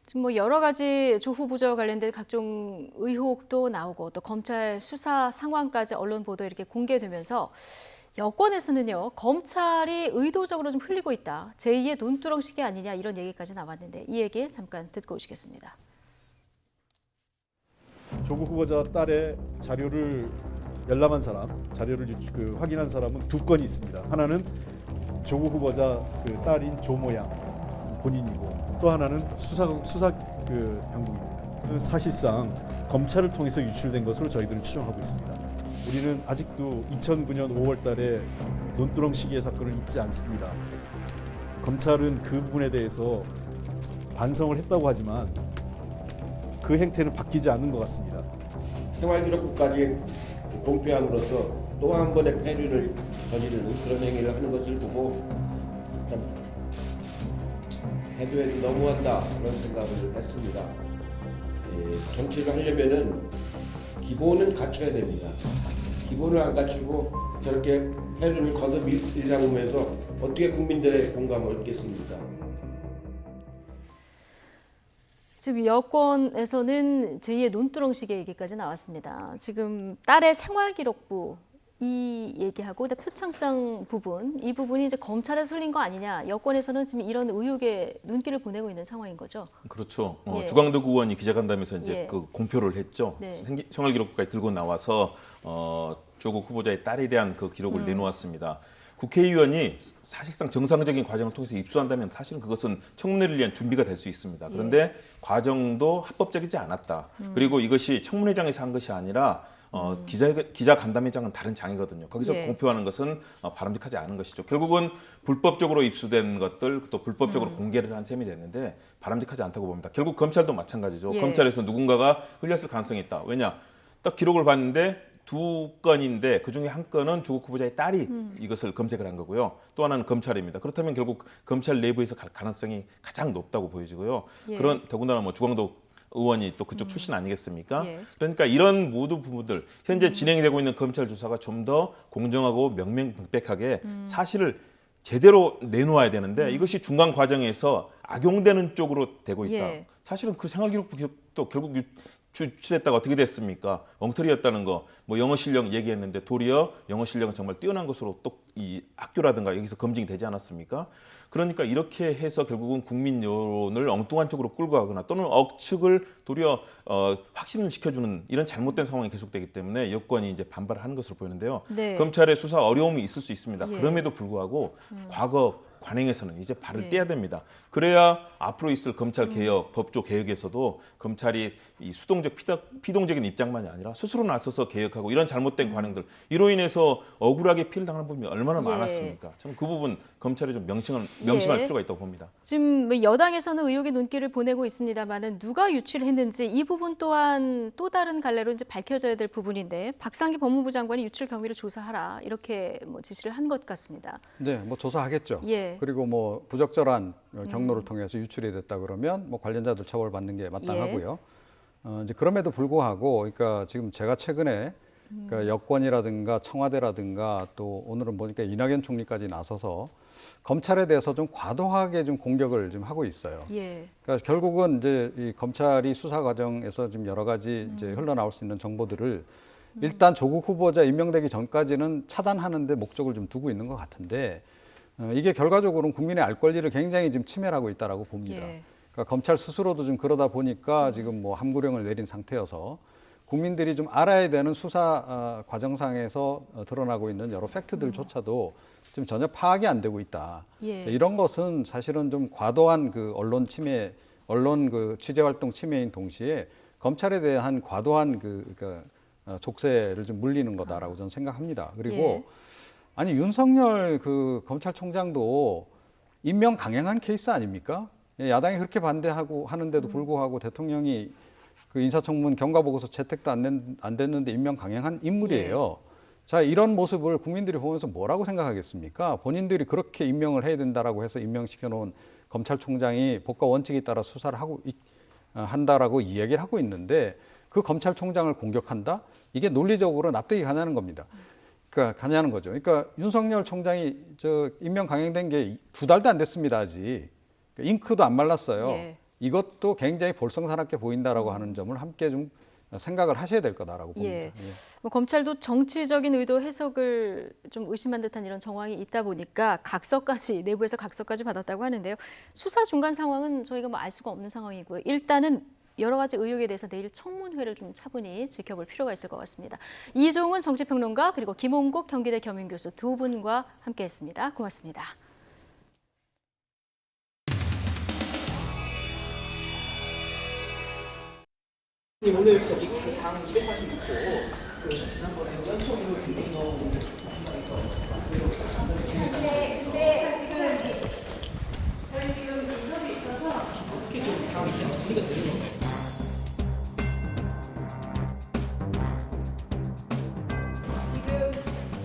지금 뭐 여러 가지 조 후보자와 관련된 각종 의혹도 나오고 또 검찰 수사 상황까지 언론 보도에 이렇게 공개되면서 여권에서는요, 검찰이 의도적으로 좀 흘리고 있다. 제2의 논두렁식이 아니냐 이런 얘기까지 나왔는데 이 얘기 잠깐 듣고 오시겠습니다. 조국 후보자 딸의 자료를 열람한 사람, 자료를 확인한 사람은 2건이 있습니다. 하나는 조국 후보자 그 딸인 조모양 본인이고 또 하나는 수사 당국입니다. 사실상 검찰을 통해서 유출된 것으로 저희들은 추정하고 있습니다. 우리는 아직도 2009년 5월 달에 논두렁 시기의 사건을 잊지 않습니다. 검찰은 그 부분에 대해서 반성을 했다고 하지만 그 행태는 바뀌지 않는 것 같습니다. 생활기록부까지 공표함으로써 또 한 번의 폐륜을 저지르는 그런 행위를 하는 것을 보고 참 해도 너무한다 그런 생각을 했습니다. 정치를 하려면은 기본은 갖춰야 됩니다. 기본을 안 갖추고 저렇게 폐륜을 거듭일삼으면서 어떻게 국민들의 공감을 얻겠습니까? 지금 여권에서는 제2의 논두렁식의 얘기까지 나왔습니다. 지금 딸의 생활기록부 이 얘기하고 표창장 부분, 이 부분이 이제 검찰에서 흘린 거 아니냐. 여권에서는 지금 이런 의혹에 눈길을 보내고 있는 상황인 거죠. 그렇죠. 주광덕 의원이 기자간담회에서 이제 그 공표를 했죠. 생활기록부까지 들고 나와서 조국 후보자의 딸에 대한 그 기록을 내놓았습니다. 국회의원이 사실상 정상적인 과정을 통해서 입수한다면 사실은 그것은 청문회를 위한 준비가 될 수 있습니다. 그런데 과정도 합법적이지 않았다. 그리고 이것이 청문회장에서 한 것이 아니라 기자 간담회장은 다른 장이거든요. 거기서 공표하는 것은 바람직하지 않은 것이죠. 결국은 불법적으로 입수된 것들 또 불법적으로 공개를 한 셈이 됐는데 바람직하지 않다고 봅니다. 결국 검찰도 마찬가지죠. 검찰에서 누군가가 흘렸을 가능성이 있다. 왜냐? 딱 기록을 봤는데 2건인데 그중에 한 건은 조국 후보자의 딸이 이것을 검색을 한 거고요. 또 하나는 검찰입니다. 그렇다면 결국 검찰 내부에서 갈 가능성이 가장 높다고 보여지고요. 그런 더군다나 뭐 주광덕 의원이 또 그쪽 출신 아니겠습니까? 그러니까 이런 모든 부분들 현재 진행이 되고 있는 검찰 조사가 좀 더 공정하고 명명백백하게 사실을 제대로 내놓아야 되는데 이것이 중간 과정에서 악용되는 쪽으로 되고 있다. 사실은 그 생활기록부도 결국 추출했다가 어떻게 됐습니까? 엉터리였다는 거, 뭐 영어 실력 얘기했는데 도리어 영어 실력은 정말 뛰어난 것으로 또 이 학교라든가 여기서 검증이 되지 않았습니까? 그러니까 이렇게 해서 결국은 국민 여론을 엉뚱한 쪽으로 끌고 가거나 또는 억측을 도리어 확신을 시켜주는 이런 잘못된 상황이 계속되기 때문에 여권이 이제 반발을 하는 것으로 보이는데요. 검찰의 수사 어려움이 있을 수 있습니다. 그럼에도 불구하고 과거 관행에서는 이제 발을 떼야 됩니다. 그래야 앞으로 있을 검찰 개혁, 법조 개혁에서도 검찰이 이 수동적, 피동적인 입장만이 아니라 스스로 나서서 개혁하고 이런 잘못된 관행들 이로 인해서 억울하게 피해를 당하는 부분이 얼마나 많았습니까? 저는 그 부분 검찰이 좀 명심할 필요가 있다고 봅니다. 지금 여당에서는 의혹의 눈길을 보내고 있습니다만은 누가 유치를 했는지 이 부분 또한 또 다른 갈래로 이제 밝혀져야 될 부분인데 박상기 법무부 장관이 유출 경위를 조사하라 이렇게 뭐 지시를 한 것 같습니다. 네, 뭐 조사하겠죠. 그리고 뭐 부적절한 경로를 통해서 유출이 됐다 그러면 뭐 관련자들 처벌받는 게 마땅하고요. 이제 그럼에도 불구하고, 그러니까 지금 제가 최근에 그러니까 여권이라든가 청와대라든가 또 오늘은 보니까 이낙연 총리까지 나서서 검찰에 대해서 좀 과도하게 좀 공격을 좀 하고 있어요. 그러니까 결국은 이제 이 검찰이 수사 과정에서 지금 여러 가지 이제 흘러나올 수 있는 정보들을 일단 조국 후보자 임명되기 전까지는 차단하는 데 목적을 좀 두고 있는 것 같은데 이게 결과적으로는 국민의 알 권리를 굉장히 지금 침해하고 있다라고 봅니다. 그러니까 검찰 스스로도 좀 그러다 보니까 지금 뭐 함구령을 내린 상태여서 국민들이 좀 알아야 되는 수사 과정상에서 드러나고 있는 여러 팩트들조차도 지금 전혀 파악이 안 되고 있다. 이런 것은 사실은 좀 과도한 그 언론 침해, 언론 그 취재 활동 침해인 동시에 검찰에 대한 과도한 그러니까 족쇄를 좀 물리는 거다라고 저는 생각합니다. 그리고 아니 윤석열 그 검찰총장도 임명 강행한 케이스 아닙니까? 야당이 그렇게 반대하고 하는데도 불구하고 대통령이 그 인사청문 경과보고서 채택도 안 됐는데 임명 강행한 인물이에요. 자, 이런 모습을 국민들이 보면서 뭐라고 생각하겠습니까? 본인들이 그렇게 임명을 해야 된다라고 해서 임명시켜 놓은 검찰총장이 법과 원칙에 따라 수사를 하고 한다라고 이야기를 하고 있는데 그 검찰총장을 공격한다? 이게 논리적으로 납득이 가냐는 겁니다. 그러니까 가냐는 거죠. 그러니까 윤석열 총장이 임명 강행된 게 2달도 안 됐습니다, 아직. 잉크도 안 말랐어요. 예. 이것도 굉장히 볼썽사납게 보인다라고 하는 점을 함께 좀 생각을 하셔야 될 거다라고 봅니다. 예. 뭐 검찰도 정치적인 의도 해석을 좀 의심한 듯한 이런 정황이 있다 보니까 각서까지 내부에서 각서까지 받았다고 하는데요. 수사 중간 상황은 저희가 뭐 알 수가 없는 상황이고요. 일단은 여러 가지 의혹에 대해서 내일 청문회를 좀 차분히 지켜볼 필요가 있을 것 같습니다. 이종훈 정치평론가 그리고 김홍국 경기대 겸임교수 두 분과 함께했습니다. 고맙습니다. 오늘 저기 당 246호 지난번에 연청으로 근데 지금 저희 지금 인터뷰 있어서 어떻게 좀 당이 이제 우리가 되는 건가요? 지금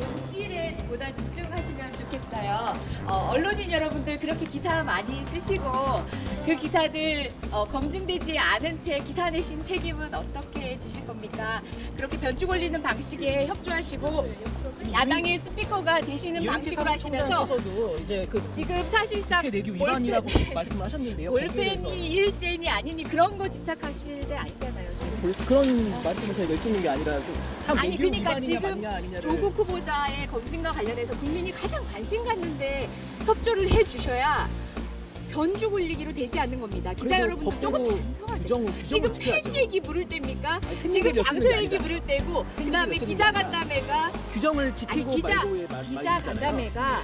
요지에 보다 집중하시면 좋겠어요. 언론인 여러분들 그렇게 기사 많이 쓰시고 그 기사들 검증되지 않은 채 기사 내신 책임은 어떻게 지실 겁니까? 그렇게 변축 올리는 방식에 협조하시고 야당의 스피커가 되시는 방식으로 하시면서 이제 지금 사실상 내규 위반이라고 말씀을 하셨는데요. 볼펜이 일제인이 아니니 그런 거 집착하실 때 아니잖아요. 그런 말씀을 저희가 여쭙는 게 아니라 아니 그러니까 지금 조국 후보자의 검증과 관련해서 국민이 가장 관심 갖는데 협조를 해주셔야 변죽 올리기로 되지 않는 겁니다. 기자 여러분들 조금 반성하세요. 지금 팬 얘기 물을 때입니까? 지금 장소 얘기 물을 때고 그다음에 기자 간담회가 규정을 지키고 기자 간담회가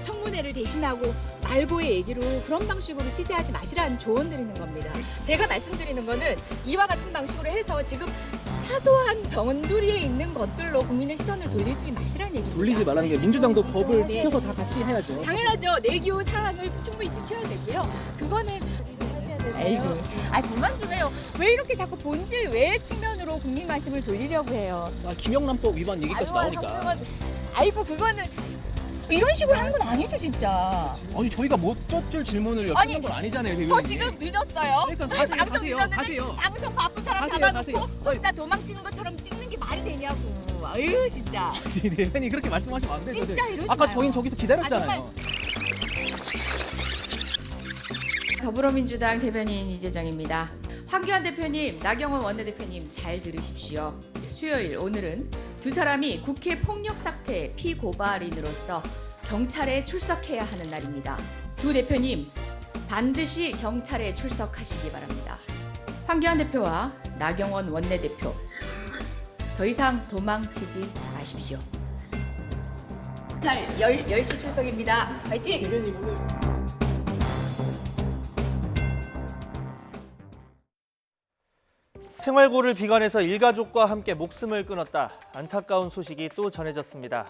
청문회를 대신하고 말고의 얘기로 그런 방식으로 취재하지 마시라는 조언 드리는 겁니다. 제가 말씀드리는 거는 이와 같은 방식으로 해서 지금 사소한 변두리에 있는 것들로 국민의 시선을 돌리지 마시라는 얘기입니다. 돌리지 말라는 게 민주당도 법을 지켜서 다 같이 해야죠. 당연하죠. 내규 사항을 충분히 지켜야 되고요. 그거는 에이구, 그만 좀 해요. 왜 이렇게 자꾸 본질 외의 측면으로 국민 관심을 돌리려고 해요? 김영란법 위반 얘기까지 나오니까. 그거는 이런 식으로 하는 건 아니죠, 진짜. 아니 저희가 못 젖줄 질문을 여쭙는 건 아니잖아요, 대변인. 저 지금 늦었어요. 그러니까 가세요. 방송 바쁜 사람 잡아놓고 혼자 도망치는 것처럼 찍는 게 말이 되냐고. 아유 진짜. 대변인 그렇게 말씀하시면 안 되죠. 진짜 이러지 아까 마요. 저희는 저기서 기다렸잖아요. 더불어민주당 대변인 이재정입니다. 황교안 대표님, 나경원 원내대표님 잘 들으십시오. 수요일 오늘은 두 사람이 국회 폭력 사태 피고발인으로서 경찰에 출석해야 하는 날입니다. 두 대표님 반드시 경찰에 출석하시기 바랍니다. 황교안 대표와 나경원 원내대표 더 이상 도망치지 마십시오. 잘 10시 출석입니다. 화이팅! 대변인 오늘 생활고를 비관해서 일가족과 함께 목숨을 끊었다. 안타까운 소식이 또 전해졌습니다.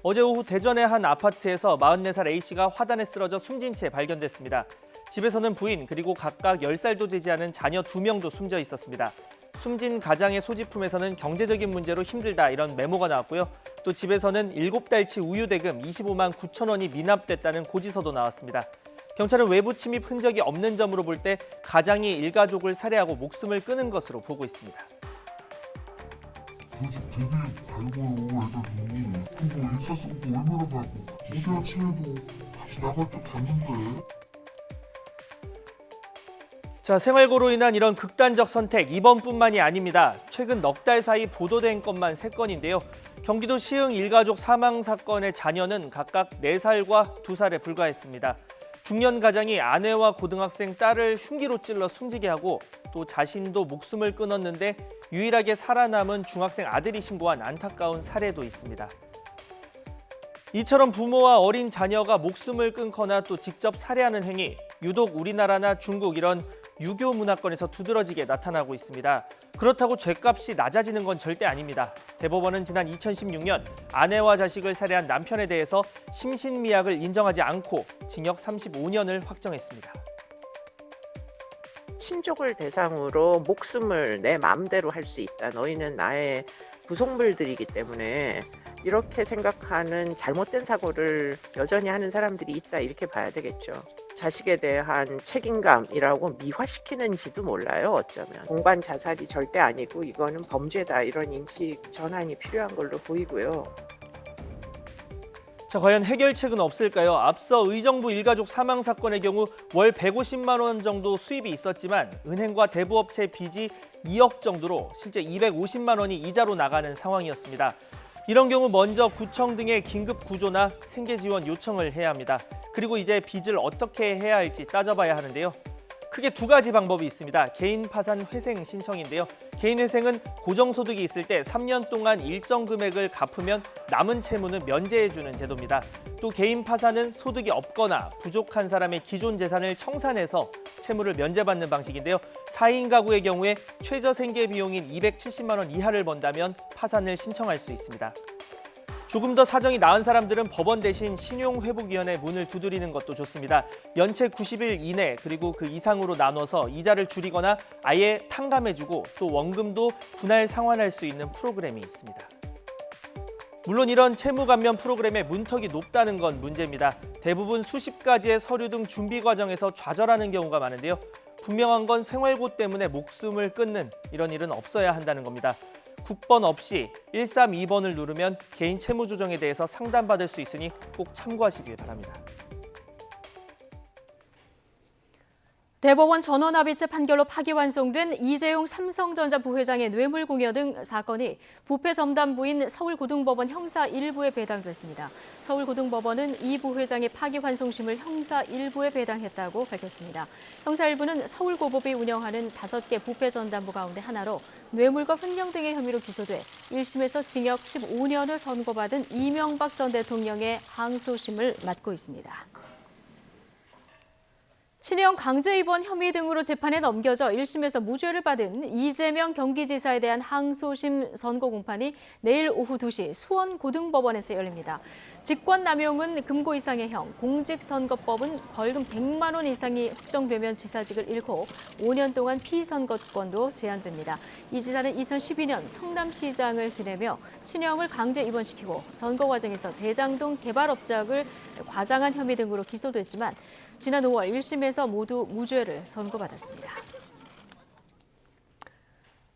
어제 오후 대전의 한 아파트에서 44살 A씨가 화단에 쓰러져 숨진 채 발견됐습니다. 집에서는 부인 그리고 각각 10살도 되지 않은 자녀 2명도 숨져 있었습니다. 숨진 가장의 소지품에서는 경제적인 문제로 힘들다 이런 메모가 나왔고요. 또 집에서는 7달치 우유 대금 25만 9천 원이 미납됐다는 고지서도 나왔습니다. 경찰은 외부 침입 흔적이 없는 점으로 볼 때 가장이 일가족을 살해하고 목숨을 끊은 것으로 보고 있습니다. 그 집 되게 밝아요, 애들도. 그리고 인사성도 얼마나 밝고. 어제 아침에도 같이 나갈 때 봤는데. 자, 생활고로 인한 이런 극단적 선택 이번뿐만이 아닙니다. 최근 넉 달 사이 보도된 것만 3건인데요. 경기도 시흥 일가족 사망 사건의 자녀는 각각 4살과 2살에 불과했습니다. 중년 가장이 아내와 고등학생 딸을 흉기로 찔러 숨지게 하고 또 자신도 목숨을 끊었는데 유일하게 살아남은 중학생 아들이 신고한 안타까운 사례도 있습니다. 이처럼 부모와 어린 자녀가 목숨을 끊거나 또 직접 살해하는 행위, 유독 우리나라나 중국 이런 유교 문화권에서 두드러지게 나타나고 있습니다. 그렇다고 죄값이 낮아지는 건 절대 아닙니다. 대법원은 지난 2016년 아내와 자식을 살해한 남편에 대해서 심신미약을 인정하지 않고 징역 35년을 확정했습니다. 친족을 대상으로 목숨을 내 마음대로 할 수 있다. 너희는 나의 부속물들이기 때문에 이렇게 생각하는 잘못된 사고를 여전히 하는 사람들이 있다. 이렇게 봐야 되겠죠. 자식에 대한 책임감이라고 미화시키는지도 몰라요. 어쩌면 공반 자살이 절대 아니고 이거는 범죄다, 이런 인식 전환이 필요한 걸로 보이고요. 자, 과연 해결책은 없을까요? 앞서 의정부 일가족 사망 사건의 경우 월 150만 원 정도 수입이 있었지만 은행과 대부업체 빚이 2억 정도로 실제 250만 원이 이자로 나가는 상황이었습니다. 이런 경우 먼저 구청 등의 긴급 구조나 생계 지원 요청을 해야 합니다. 그리고 이제 빚을 어떻게 해야 할지 따져봐야 하는데요. 크게 두 가지 방법이 있습니다. 개인 파산 회생 신청인데요. 개인 회생은 고정소득이 있을 때 3년 동안 일정 금액을 갚으면 남은 채무는 면제해주는 제도입니다. 또 개인 파산은 소득이 없거나 부족한 사람의 기존 재산을 청산해서 채무를 면제받는 방식인데요. 4인 가구의 경우에 최저 생계 비용인 270만 원 이하를 번다면 파산을 신청할 수 있습니다. 조금 더 사정이 나은 사람들은 법원 대신 신용회복위원회 문을 두드리는 것도 좋습니다. 연체 90일 이내 그리고 그 이상으로 나눠서 이자를 줄이거나 아예 탕감해주고 또 원금도 분할 상환할 수 있는 프로그램이 있습니다. 물론 이런 채무 감면 프로그램의 문턱이 높다는 건 문제입니다. 대부분 수십 가지의 서류 등 준비 과정에서 좌절하는 경우가 많은데요. 분명한 건 생활고 때문에 목숨을 끊는 이런 일은 없어야 한다는 겁니다. 국번 없이 132번을 누르면 개인 채무 조정에 대해서 상담받을 수 있으니 꼭 참고하시길 바랍니다. 대법원 전원합의체 판결로 파기환송된 이재용 삼성전자 부회장의 뇌물공여 등 사건이 부패 전담부인 서울고등법원 형사 1부에 배당됐습니다. 서울고등법원은 이 부회장의 파기환송심을 형사 1부에 배당했다고 밝혔습니다. 형사 1부는 서울고법이 운영하는 5개 부패 전담부 가운데 하나로 뇌물과 횡령 등의 혐의로 기소돼 1심에서 징역 15년을 선고받은 이명박 전 대통령의 항소심을 맡고 있습니다. 친형 강제 입원 혐의 등으로 재판에 넘겨져 1심에서 무죄를 받은 이재명 경기지사에 대한 항소심 선고 공판이 내일 오후 2시 수원고등법원에서 열립니다. 직권남용은 금고 이상의 형, 공직선거법은 벌금 100만 원 이상이 확정되면 지사직을 잃고 5년 동안 피선거권도 제한됩니다. 이 지사는 2012년 성남시장을 지내며 친형을 강제 입원시키고 선거 과정에서 대장동 개발업장을 과장한 혐의 등으로 기소됐지만 지난 5월 1심에서 모두 무죄를 선고받았습니다.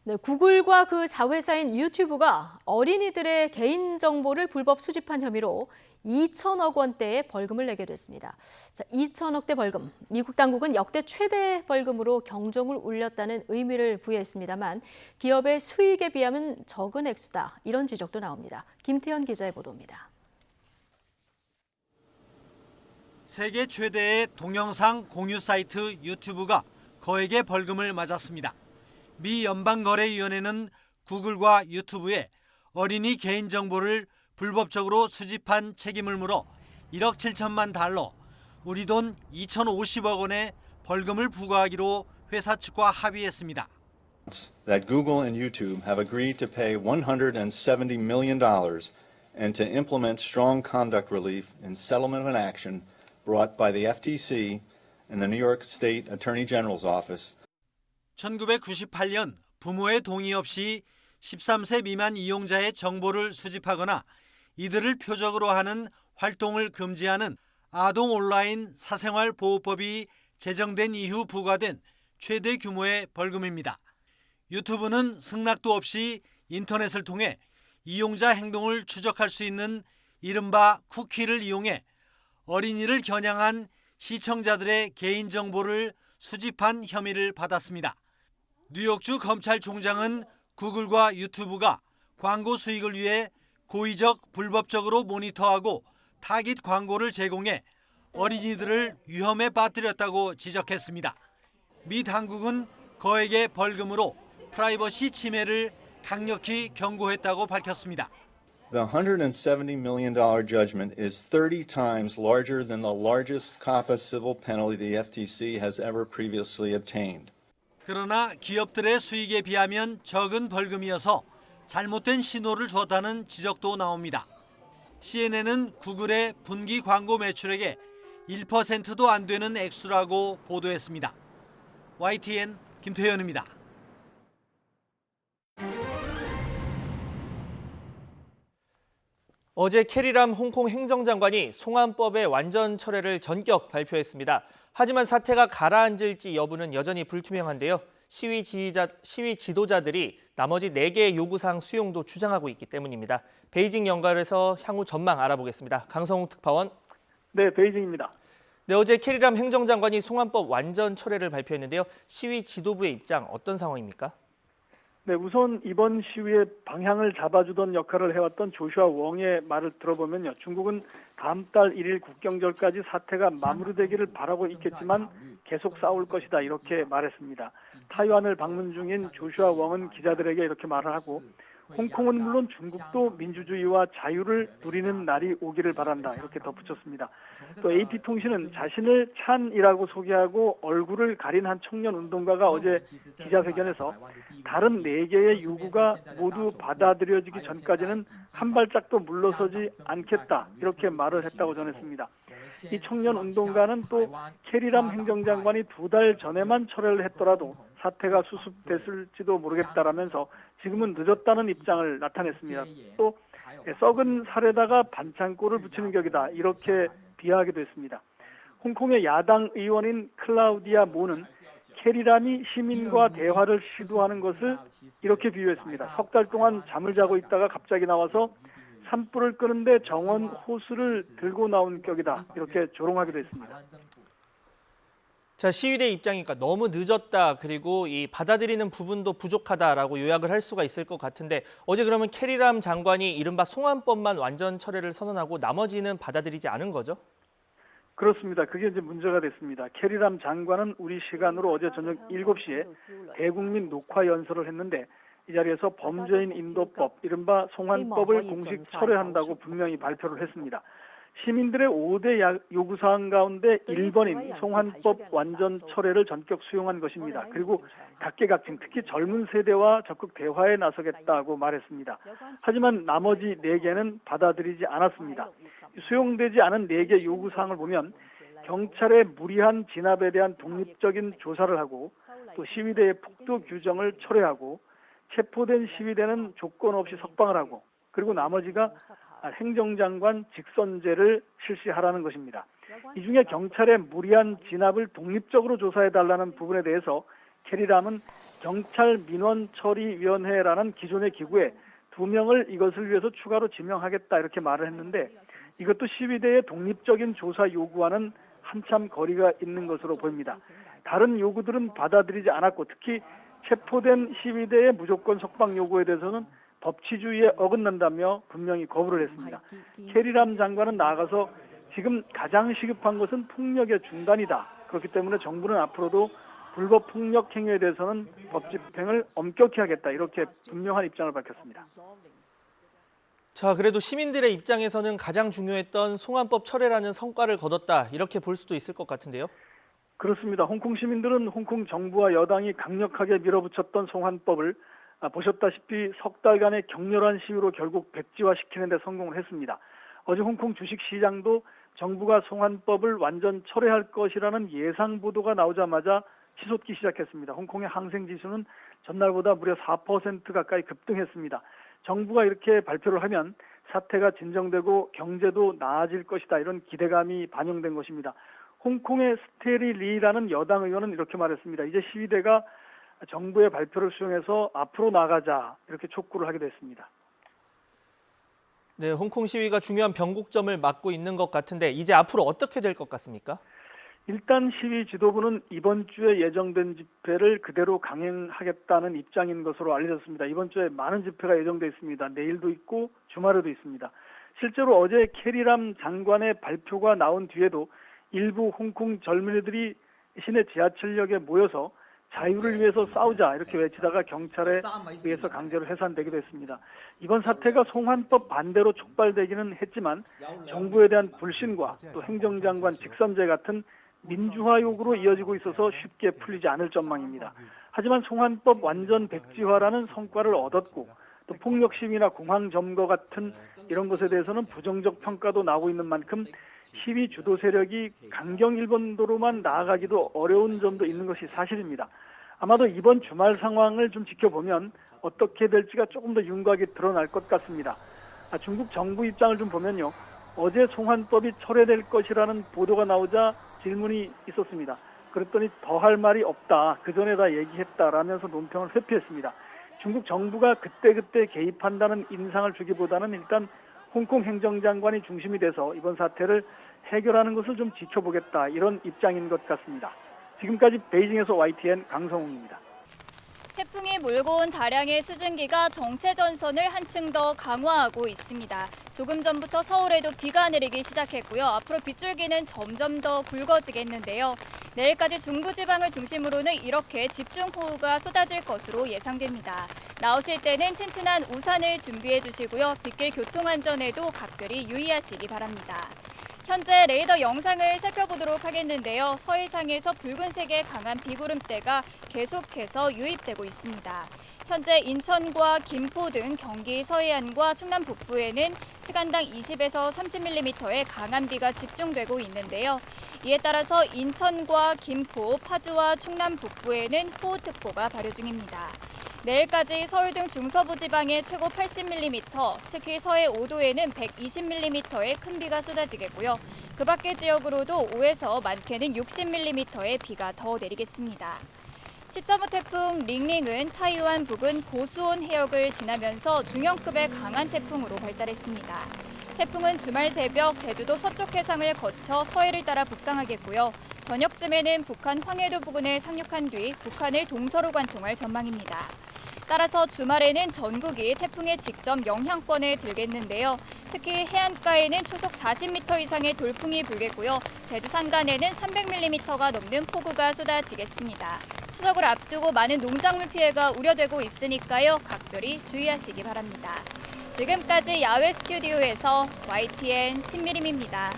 네, 구글과 그 자회사인 유튜브가 어린이들의 개인정보를 불법 수집한 혐의로 2천억 원대의 벌금을 내게 됐습니다. 자, 2천억대 벌금, 미국 당국은 역대 최대 벌금으로 경종을 울렸다는 의미를 부여했습니다만 기업의 수익에 비하면 적은 액수다, 이런 지적도 나옵니다. 김태현 기자의 보도입니다. 세계 최대의 동영상 공유 사이트 유튜브가 거액의 벌금을 맞았습니다. 미 연방거래위원회는 구글과 유튜브에 어린이 개인정보를 불법적으로 수집한 책임을 물어 1억 7천만 달러, 우리 돈 2,050억 원의 벌금을 부과하기로 회사 측과 합의했습니다. That Google and YouTube have agreed to pay $170 million and to implement strong conduct relief in settlement and action brought by the FTC and the New York State Attorney General's Office. 1998년 부모의 동의 없이 13세 미만 이용자의 정보를 수집하거나 이들을 표적으로 하는 활동을 금지하는 아동 온라인 사생활 보호법이 제정된 이후 부과된 최대 규모의 벌금입니다. 유튜브는 승낙도 없이 인터넷을 통해 이용자 행동을 추적할 수 있는 이른바 쿠키를 이용해 어린이를 겨냥한 시청자들의 개인정보를 수집한 혐의를 받았습니다. 뉴욕주 검찰총장은 구글과 유튜브가 광고 수익을 위해 고의적 불법적으로 모니터하고 타깃 광고를 제공해 어린이들을 위험에 빠뜨렸다고 지적했습니다. 미 당국은 거액의 벌금으로 프라이버시 침해를 강력히 경고했다고 밝혔습니다. The $170 million judgment is 30 times larger than the largest COPPA civil penalty the FTC has ever previously obtained. 그러나 기업들의 수익에 비하면 적은 벌금이어서 잘못된 신호를 줬다는 지적도 나옵니다. CNN은 구글의 분기 광고 매출액의 1%도 안 되는 액수라고 보도했습니다. YTN 김태현입니다. 어제 캐리람 홍콩 행정장관이 송환법의 완전 철회를 전격 발표했습니다. 하지만 사태가 가라앉을지 여부는 여전히 불투명한데요. 시위 지도자들이 나머지 4개의 요구사항 수용도 주장하고 있기 때문입니다. 베이징 연결해서 향후 전망 알아보겠습니다. 강성욱 특파원. 네, 베이징입니다. 네, 어제 캐리람 행정장관이 송환법 완전 철회를 발표했는데요. 시위 지도부의 입장 어떤 상황입니까? 네, 우선 이번 시위의 방향을 잡아주던 역할을 해왔던 조슈아 웡의 말을 들어보면요. 중국은 다음 달 1일 국경절까지 사태가 마무리되기를 바라고 있겠지만 계속 싸울 것이다 이렇게 말했습니다. 타이완을 방문 중인 조슈아 웡은 기자들에게 이렇게 말을 하고 홍콩은 물론 중국도 민주주의와 자유를 누리는 날이 오기를 바란다 이렇게 덧붙였습니다. 또 AP통신은 자신을 찬이라고 소개하고 얼굴을 가린 한 청년 운동가가 어제 기자회견에서 다른 4개의 요구가 모두 받아들여지기 전까지는 한 발짝도 물러서지 않겠다 이렇게 말을 했다고 전했습니다. 이 청년 운동가는 또 캐리람 행정장관이 2달 전에만 철회를 했더라도 사태가 수습됐을지도 모르겠다라면서 지금은 늦었다는 입장을 나타냈습니다. 또 썩은 살에다가 반창고를 붙이는 격이다 이렇게 비하하기도 했습니다. 홍콩의 야당 의원인 클라우디아 모는 캐리람이 시민과 대화를 시도하는 것을 이렇게 비유했습니다. 3달 동안 잠을 자고 있다가 갑자기 나와서 산불을 끄는데 정원 호스를 들고 나온 격이다 이렇게 조롱하기도 했습니다. 자, 시위대 입장이니까 너무 늦었다, 그리고 이 받아들이는 부분도 부족하다라고 요약을 할 수가 있을 것 같은데 어제 그러면 캐리람 장관이 이른바 송환법만 완전 철회를 선언하고 나머지는 받아들이지 않은 거죠? 그렇습니다. 그게 이제 문제가 됐습니다. 캐리람 장관은 우리 시간으로 어제 저녁 7시에 대국민 녹화 연설을 했는데 이 자리에서 범죄인 인도법, 이른바 송환법을 공식 철회한다고 분명히 발표를 했습니다. 시민들의 5대 요구사항 가운데 1번인 송환법 완전 철회를 전격 수용한 것입니다. 그리고 각계각층, 특히 젊은 세대와 적극 대화에 나서겠다고 말했습니다. 하지만 나머지 4개는 받아들이지 않았습니다. 수용되지 않은 4개 요구사항을 보면 경찰의 무리한 진압에 대한 독립적인 조사를 하고 또 시위대의 폭도 규정을 철회하고 체포된 시위대는 조건 없이 석방을 하고 그리고 나머지가 행정장관 직선제를 실시하라는 것입니다. 이 중에 경찰의 무리한 진압을 독립적으로 조사해달라는 부분에 대해서 캐리람은 경찰 민원처리위원회라는 기존의 기구에 2명을 이것을 위해서 추가로 지명하겠다 이렇게 말을 했는데 이것도 시위대의 독립적인 조사 요구와는 한참 거리가 있는 것으로 보입니다. 다른 요구들은 받아들이지 않았고 특히 체포된 시위대의 무조건 석방 요구에 대해서는 법치주의에 어긋난다며 분명히 거부를 했습니다. 캐리람 장관은 나아가서 지금 가장 시급한 것은 폭력의 중단이다. 그렇기 때문에 정부는 앞으로도 불법 폭력 행위에 대해서는 법 집행을 엄격히 하겠다. 이렇게 분명한 입장을 밝혔습니다. 자, 그래도 시민들의 입장에서는 가장 중요했던 송환법 철회라는 성과를 거뒀다. 이렇게 볼 수도 있을 것 같은데요. 그렇습니다. 홍콩 시민들은 홍콩 정부와 여당이 강력하게 밀어붙였던 송환법을 보셨다시피 석 달간의 격렬한 시위로 결국 백지화시키는 데 성공을 했습니다. 어제 홍콩 주식시장도 정부가 송환법을 완전 철회할 것이라는 예상 보도가 나오자마자 치솟기 시작했습니다. 홍콩의 항생지수는 전날보다 무려 4% 가까이 급등했습니다. 정부가 이렇게 발표를 하면 사태가 진정되고 경제도 나아질 것이다 이런 기대감이 반영된 것입니다. 홍콩의 스테리 리라는 여당 의원은 이렇게 말했습니다. 이제 시위대가 정부의 발표를 수용해서 앞으로 나가자 이렇게 촉구를 하기도 했습니다. 네, 홍콩 시위가 중요한 변곡점을 맞고 있는 것 같은데 이제 앞으로 어떻게 될 것 같습니까? 일단 시위 지도부는 이번 주에 예정된 집회를 그대로 강행하겠다는 입장인 것으로 알려졌습니다. 이번 주에 많은 집회가 예정돼 있습니다. 내일도 있고 주말에도 있습니다. 실제로 어제 캐리람 장관의 발표가 나온 뒤에도 일부 홍콩 젊은이들이 시내 지하철역에 모여서 자유를 위해서 싸우자 이렇게 외치다가 경찰에 의해서 강제로 해산되기도 했습니다. 이번 사태가 송환법 반대로 촉발되기는 했지만 정부에 대한 불신과 또 행정장관 직선제 같은 민주화 요구로 이어지고 있어서 쉽게 풀리지 않을 전망입니다. 하지만 송환법 완전 백지화라는 성과를 얻었고 또 폭력 시위나 공항 점거 같은 이런 것에 대해서는 부정적 평가도 나오고 있는 만큼 시위 주도 세력이 강경 일본도로만 나아가기도 어려운 점도 있는 것이 사실입니다. 아마도 이번 주말 상황을 좀 지켜보면 어떻게 될지가 조금 더 윤곽이 드러날 것 같습니다. 중국 정부 입장을 좀 보면요. 어제 송환법이 철회될 것이라는 보도가 나오자 질문이 있었습니다. 그랬더니 더할 말이 없다. 그 전에 다 얘기했다라면서 논평을 회피했습니다. 중국 정부가 그때그때 개입한다는 인상을 주기보다는 일단 홍콩 행정장관이 중심이 돼서 이번 사태를 해결하는 것을 좀 지켜보겠다. 이런 입장인 것 같습니다. 지금까지 베이징에서 YTN 강성웅입니다. 태풍이 몰고 온 다량의 수증기가 정체 전선을 한층 더 강화하고 있습니다. 조금 전부터 서울에도 비가 내리기 시작했고요. 앞으로 빗줄기는 점점 더 굵어지겠는데요. 내일까지 중부지방을 중심으로는 이렇게 집중호우가 쏟아질 것으로 예상됩니다. 나오실 때는 튼튼한 우산을 준비해 주시고요. 빗길 교통안전에도 각별히 유의하시기 바랍니다. 현재 레이더 영상을 살펴보도록 하겠는데요. 서해상에서 붉은색의 강한 비구름대가 계속해서 유입되고 있습니다. 현재 인천과 김포 등 경기 서해안과 충남 북부에는 시간당 20에서 30mm의 강한 비가 집중되고 있는데요. 이에 따라서 인천과 김포, 파주와 충남 북부에는 호우특보가 발효 중입니다. 내일까지 서울 등 중서부 지방에 최고 80mm, 특히 서해 5도에는 120mm의 큰 비가 쏟아지겠고요. 그 밖의 지역으로도 5에서 많게는 60mm의 비가 더 내리겠습니다. 13호 태풍 링링은 타이완 부근 고수온 해역을 지나면서 중형급의 강한 태풍으로 발달했습니다. 태풍은 주말 새벽 제주도 서쪽 해상을 거쳐 서해를 따라 북상하겠고요. 저녁쯤에는 북한 황해도 부근에 상륙한 뒤 북한을 동서로 관통할 전망입니다. 따라서 주말에는 전국이 태풍의 직접 영향권에 들겠는데요. 특히 해안가에는 초속 40m 이상의 돌풍이 불겠고요. 제주 산간에는 300mm가 넘는 폭우가 쏟아지겠습니다. 추석을 앞두고 많은 농작물 피해가 우려되고 있으니까요. 각별히 주의하시기 바랍니다. 지금까지 야외 스튜디오에서 YTN 신미림입니다.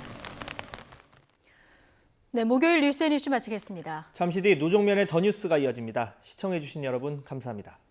네, 목요일 뉴스앤이슈 마치겠습니다. 잠시 뒤 노종면의 더 뉴스가 이어집니다. 시청해주신 여러분 감사합니다.